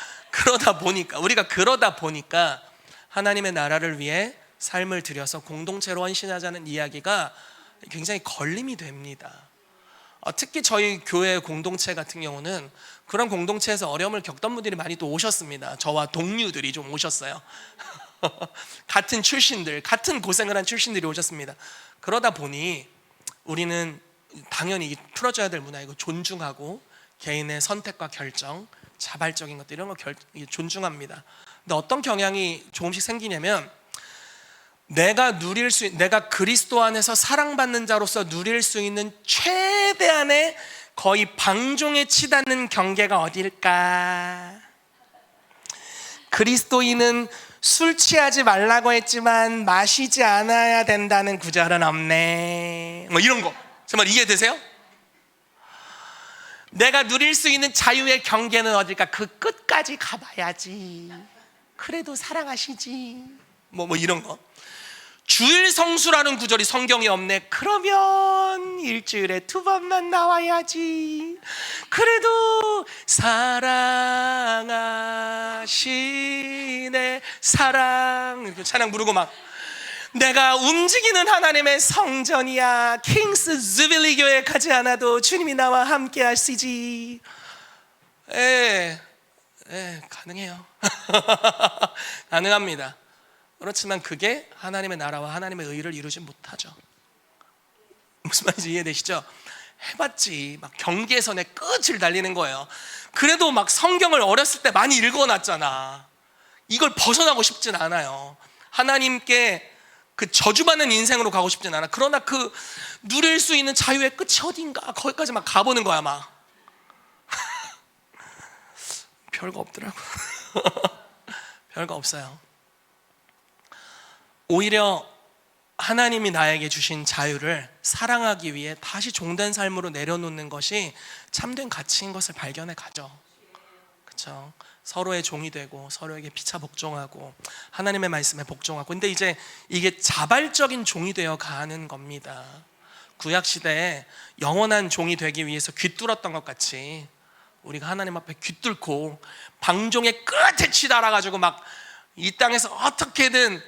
우리가 그러다 보니까 하나님의 나라를 위해 삶을 들여서 공동체로 헌신하자는 이야기가 굉장히 걸림이 됩니다. 특히 저희 교회 공동체 같은 경우는 그런 공동체에서 어려움을 겪던 분들이 많이 또 오셨습니다. 저와 동료들이 좀 오셨어요. 같은 출신들, 같은 고생을 한 출신들이 오셨습니다. 그러다 보니 우리는 당연히 풀어줘야 될 문화, 이거 존중하고, 개인의 선택과 결정, 자발적인 것들, 이런 거 존중합니다. 근데 어떤 경향이 조금씩 생기냐면, 내가 그리스도 안에서 사랑받는 자로서 누릴 수 있는 최대한의 거의 방종에 치닫는 경계가 어딜까? 그리스도인은 술 취하지 말라고 했지만 마시지 않아야 된다는 구절은 없네. 뭐 이런 거 정말 이해되세요? 내가 누릴 수 있는 자유의 경계는 어딜까? 그 끝까지 가봐야지. 그래도 사랑하시지. 뭐 이런 거. 주일 성수라는 구절이 성경에 없네. 그러면 일주일에 2번만 나와야지. 그래도 사랑하시네. 사랑. 이렇게 찬양 부르고 막 내가 움직이는 하나님의 성전이야. 킹스 주빌리 교회 가지 않아도 주님이 나와 함께 하시지. 가능해요. 가능합니다. 그렇지만 그게 하나님의 나라와 하나님의 의를 이루지 못하죠. 무슨 말인지 이해되시죠? 해봤지 막 경계선의 끝을 달리는 거예요. 그래도 막 성경을 어렸을 때 많이 읽어놨잖아. 이걸 벗어나고 싶진 않아요. 하나님께 그 저주받는 인생으로 가고 싶진 않아. 그러나 그 누릴 수 있는 자유의 끝이 어딘가 거기까지 막 가보는 거야 막. 별거 없더라고. 별거 없어요. 오히려 하나님이 나에게 주신 자유를 사랑하기 위해 다시 종된 삶으로 내려놓는 것이 참된 가치인 것을 발견해 가죠. 그렇죠? 서로의 종이 되고 서로에게 피차 복종하고 하나님의 말씀에 복종하고. 근데 이제 이게 자발적인 종이 되어 가는 겁니다. 구약 시대에 영원한 종이 되기 위해서 귀뚫었던 것 같이 우리가 하나님 앞에 귀뚫고 방종의 끝에 치달아가지고 막 이 땅에서 어떻게든,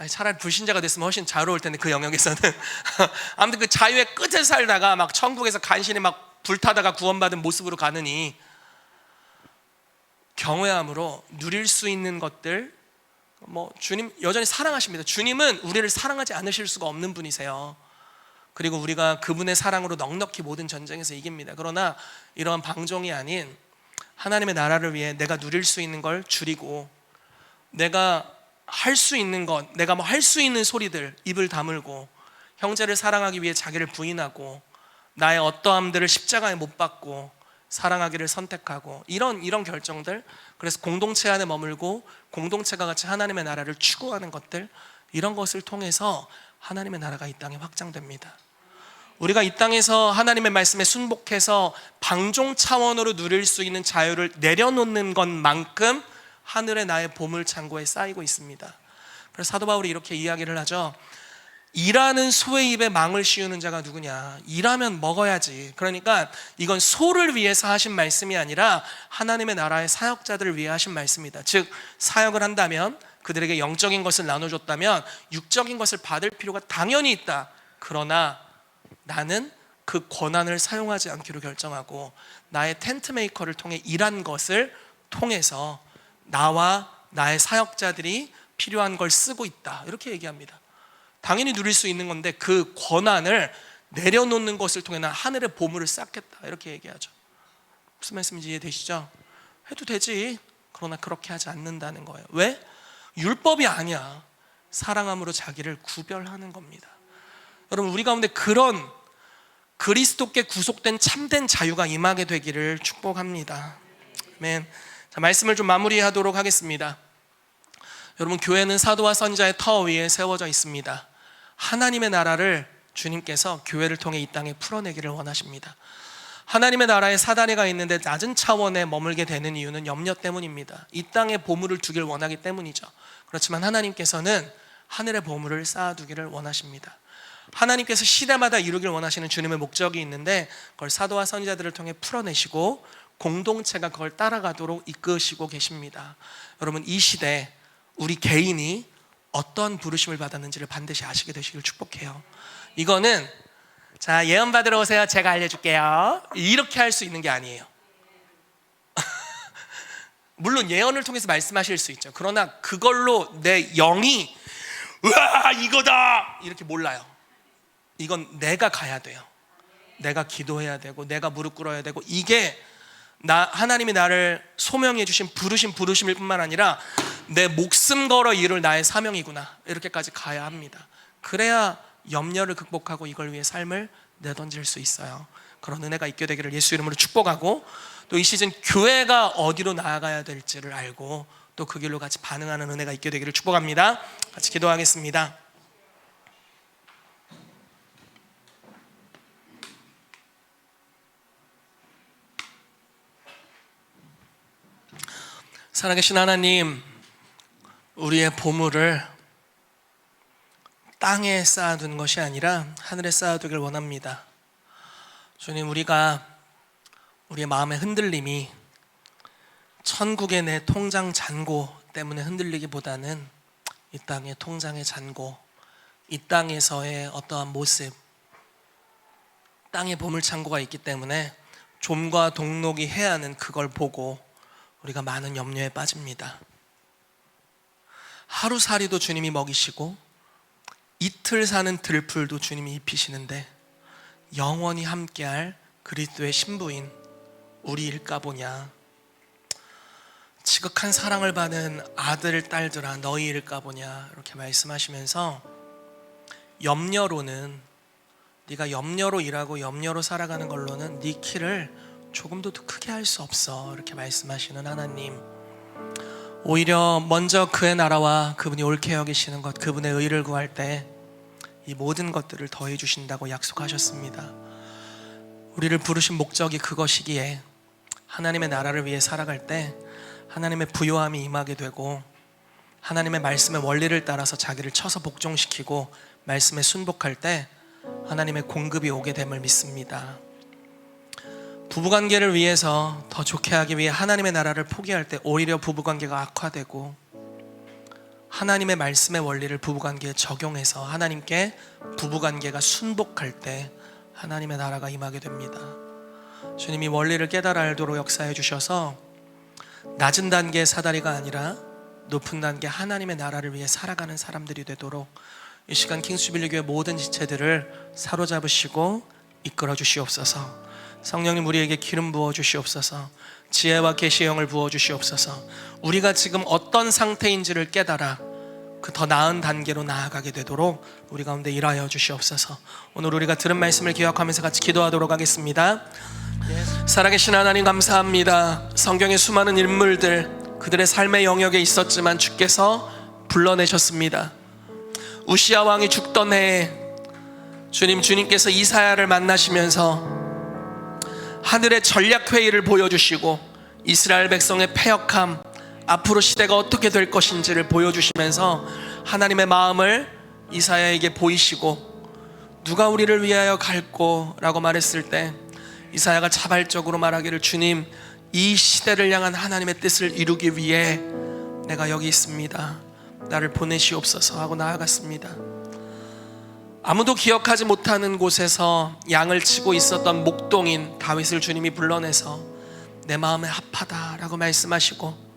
차라리 불신자가 됐으면 훨씬 자유로울 텐데 그 영역에서는 아무튼 그 자유의 끝에 살다가 막 천국에서 간신히 막 불타다가 구원받은 모습으로 가느니, 경외함으로 누릴 수 있는 것들, 주님 여전히 사랑하십니다. 주님은 우리를 사랑하지 않으실 수가 없는 분이세요. 그리고 우리가 그분의 사랑으로 넉넉히 모든 전쟁에서 이깁니다. 그러나 이러한 방종이 아닌 하나님의 나라를 위해 내가 누릴 수 있는 걸 줄이고, 내가 할 수 있는 것, 내가 할 수 있는 소리들 입을 다물고, 형제를 사랑하기 위해 자기를 부인하고, 나의 어떠함들을 십자가에 못 박고 사랑하기를 선택하고, 이런 결정들. 그래서 공동체 안에 머물고 공동체가 같이 하나님의 나라를 추구하는 것들, 이런 것을 통해서 하나님의 나라가 이 땅에 확장됩니다. 우리가 이 땅에서 하나님의 말씀에 순복해서 방종 차원으로 누릴 수 있는 자유를 내려놓는 것만큼 하늘의 나의 보물 창고에 쌓이고 있습니다. 그래서 사도 바울이 이렇게 이야기를 하죠. 일하는 소의 입에 망을 씌우는 자가 누구냐? 일하면 먹어야지. 그러니까 이건 소를 위해서 하신 말씀이 아니라 하나님의 나라의 사역자들을 위해 하신 말씀이다. 즉 사역을 한다면, 그들에게 영적인 것을 나눠줬다면 육적인 것을 받을 필요가 당연히 있다. 그러나 나는 그 권한을 사용하지 않기로 결정하고, 나의 텐트 메이커를 통해 일한 것을 통해서 나와 나의 사역자들이 필요한 걸 쓰고 있다. 이렇게 얘기합니다. 당연히 누릴 수 있는 건데 그 권한을 내려놓는 것을 통해 난 하늘의 보물을 쌓겠다. 이렇게 얘기하죠. 무슨 말씀인지 이해되시죠? 해도 되지. 그러나 그렇게 하지 않는다는 거예요. 왜? 율법이 아니야. 사랑함으로 자기를 구별하는 겁니다. 여러분, 우리 가운데 그런 그리스도께 구속된 참된 자유가 임하게 되기를 축복합니다. 아멘. 자, 말씀을 좀 마무리하도록 하겠습니다. 여러분, 교회는 사도와 선지자의 터 위에 세워져 있습니다. 하나님의 나라를 주님께서 교회를 통해 이 땅에 풀어내기를 원하십니다. 하나님의 나라에 사다리가 있는데 낮은 차원에 머물게 되는 이유는 염려 때문입니다. 이 땅에 보물을 두길 원하기 때문이죠. 그렇지만 하나님께서는 하늘의 보물을 쌓아두기를 원하십니다. 하나님께서 시대마다 이루길 원하시는 주님의 목적이 있는데, 그걸 사도와 선지자들을 통해 풀어내시고 공동체가 그걸 따라가도록 이끄시고 계십니다. 여러분, 이 시대 우리 개인이 어떤 부르심을 받았는지를 반드시 아시게 되시길 축복해요. 이거는 자, 예언 받으러 오세요, 제가 알려줄게요, 이렇게 할 수 있는 게 아니에요. 물론 예언을 통해서 말씀하실 수 있죠. 그러나 그걸로 내 영이 으아 이거다 이렇게 몰라요. 이건 내가 가야 돼요. 내가 기도해야 되고 내가 무릎 꿇어야 되고, 이게 하나님이 나를 소명해 주신 부르심일 뿐만 아니라 내 목숨 걸어 이룰 나의 사명이구나, 이렇게까지 가야 합니다. 그래야 염려를 극복하고 이걸 위해 삶을 내던질 수 있어요. 그런 은혜가 있게 되기를 예수 이름으로 축복하고, 또 이 시즌 교회가 어디로 나아가야 될지를 알고 또 그 길로 같이 반응하는 은혜가 있게 되기를 축복합니다. 같이 기도하겠습니다. 살아계신 하나님, 우리의 보물을 땅에 쌓아두는 것이 아니라 하늘에 쌓아두길 원합니다. 주님, 우리가 우리의 마음의 흔들림이 천국의 내 통장 잔고 때문에 흔들리기보다는 이 땅의 통장의 잔고, 이 땅에서의 어떠한 모습, 땅에 보물창고가 있기 때문에 좀과 동록이 해야 하는 그걸 보고 우리가 많은 염려에 빠집니다. 하루살이도 주님이 먹이시고 이틀 사는 들풀도 주님이 입히시는데 영원히 함께할 그리스도의 신부인 우리일까 보냐. 지극한 사랑을 받은 아들 딸들아 너희일까 보냐, 이렇게 말씀하시면서 염려로는, 네가 염려로 일하고 염려로 살아가는 걸로는 네 키를 조금도 더 크게 할 수 없어, 이렇게 말씀하시는 하나님, 오히려 먼저 그의 나라와 그분이 옳게 여기시는 것, 그분의 의를 구할 때 이 모든 것들을 더해 주신다고 약속하셨습니다. 우리를 부르신 목적이 그것이기에 하나님의 나라를 위해 살아갈 때 하나님의 부요함이 임하게 되고, 하나님의 말씀의 원리를 따라서 자기를 쳐서 복종시키고 말씀에 순복할 때 하나님의 공급이 오게 됨을 믿습니다. 부부관계를 위해서 더 좋게 하기 위해 하나님의 나라를 포기할 때 오히려 부부관계가 악화되고, 하나님의 말씀의 원리를 부부관계에 적용해서 하나님께 부부관계가 순복할 때 하나님의 나라가 임하게 됩니다. 주님이 원리를 깨달아 알도록 역사해 주셔서 낮은 단계의 사다리가 아니라 높은 단계 하나님의 나라를 위해 살아가는 사람들이 되도록 이 시간 킹스주빌리 교회 모든 지체들을 사로잡으시고 이끌어 주시옵소서. 성령님, 우리에게 기름 부어 주시옵소서. 지혜와 계시의 영을 부어 주시옵소서. 우리가 지금 어떤 상태인지를 깨달아 그 더 나은 단계로 나아가게 되도록 우리 가운데 일하여 주시옵소서. 오늘 우리가 들은 말씀을 기억하면서 같이 기도하도록 하겠습니다. 살아계신 하나님, 감사합니다. 성경의 수많은 인물들, 그들의 삶의 영역에 있었지만 주께서 불러내셨습니다. 우시야 왕이 죽던 해에 주님께서 이사야를 만나시면서 하늘의 전략회의를 보여주시고 이스라엘 백성의 패역함, 앞으로 시대가 어떻게 될 것인지를 보여주시면서 하나님의 마음을 이사야에게 보이시고 누가 우리를 위하여 갈꼬? 라고 말했을 때 이사야가 자발적으로 말하기를, 주님, 이 시대를 향한 하나님의 뜻을 이루기 위해 내가 여기 있습니다, 나를 보내시옵소서 하고 나아갔습니다. 아무도 기억하지 못하는 곳에서 양을 치고 있었던 목동인 다윗을 주님이 불러내서 내 마음에 합하다라고 말씀하시고,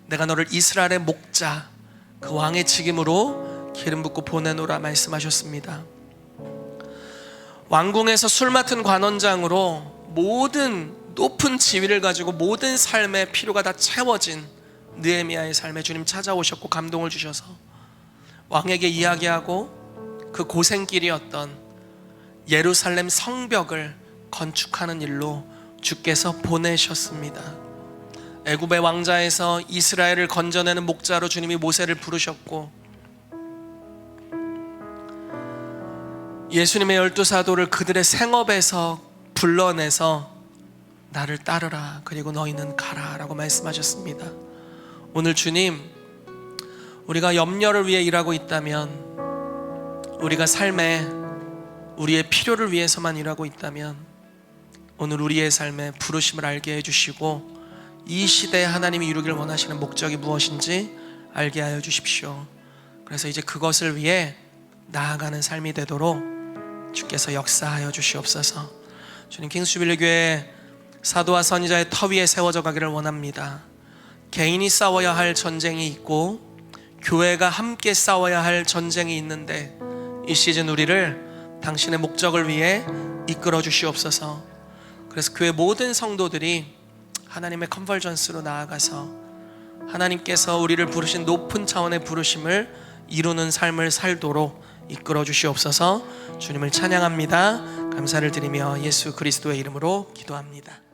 내가 너를 이스라엘의 목자, 그 왕의 직임으로 기름 붓고 보내노라 말씀하셨습니다. 왕궁에서 술 맡은 관원장으로 모든 높은 지위를 가지고 모든 삶의 필요가 다 채워진 느헤미야의 삶에 주님 찾아오셨고 감동을 주셔서 왕에게 이야기하고 그 고생길이었던 예루살렘 성벽을 건축하는 일로 주께서 보내셨습니다. 애굽의 왕자에서 이스라엘을 건져내는 목자로 주님이 모세를 부르셨고, 예수님의 12사도를 그들의 생업에서 불러내서 나를 따르라, 그리고 너희는 가라 라고 말씀하셨습니다. 오늘 주님, 우리가 염려를 위해 일하고 있다면, 우리가 삶에 우리의 필요를 위해서만 일하고 있다면 오늘 우리의 삶에 부르심을 알게 해주시고 이 시대에 하나님이 이루길 원하시는 목적이 무엇인지 알게 하여 주십시오. 그래서 이제 그것을 위해 나아가는 삶이 되도록 주께서 역사하여 주시옵소서. 주님, 킹스주빌리 교회 사도와 선지자의 터 위에 세워져 가기를 원합니다. 개인이 싸워야 할 전쟁이 있고 교회가 함께 싸워야 할 전쟁이 있는데 이 시즌 우리를 당신의 목적을 위해 이끌어 주시옵소서. 그래서 교회 모든 성도들이 하나님의 컨버전스로 나아가서 하나님께서 우리를 부르신 높은 차원의 부르심을 이루는 삶을 살도록 이끌어 주시옵소서. 주님을 찬양합니다. 감사를 드리며 예수 그리스도의 이름으로 기도합니다.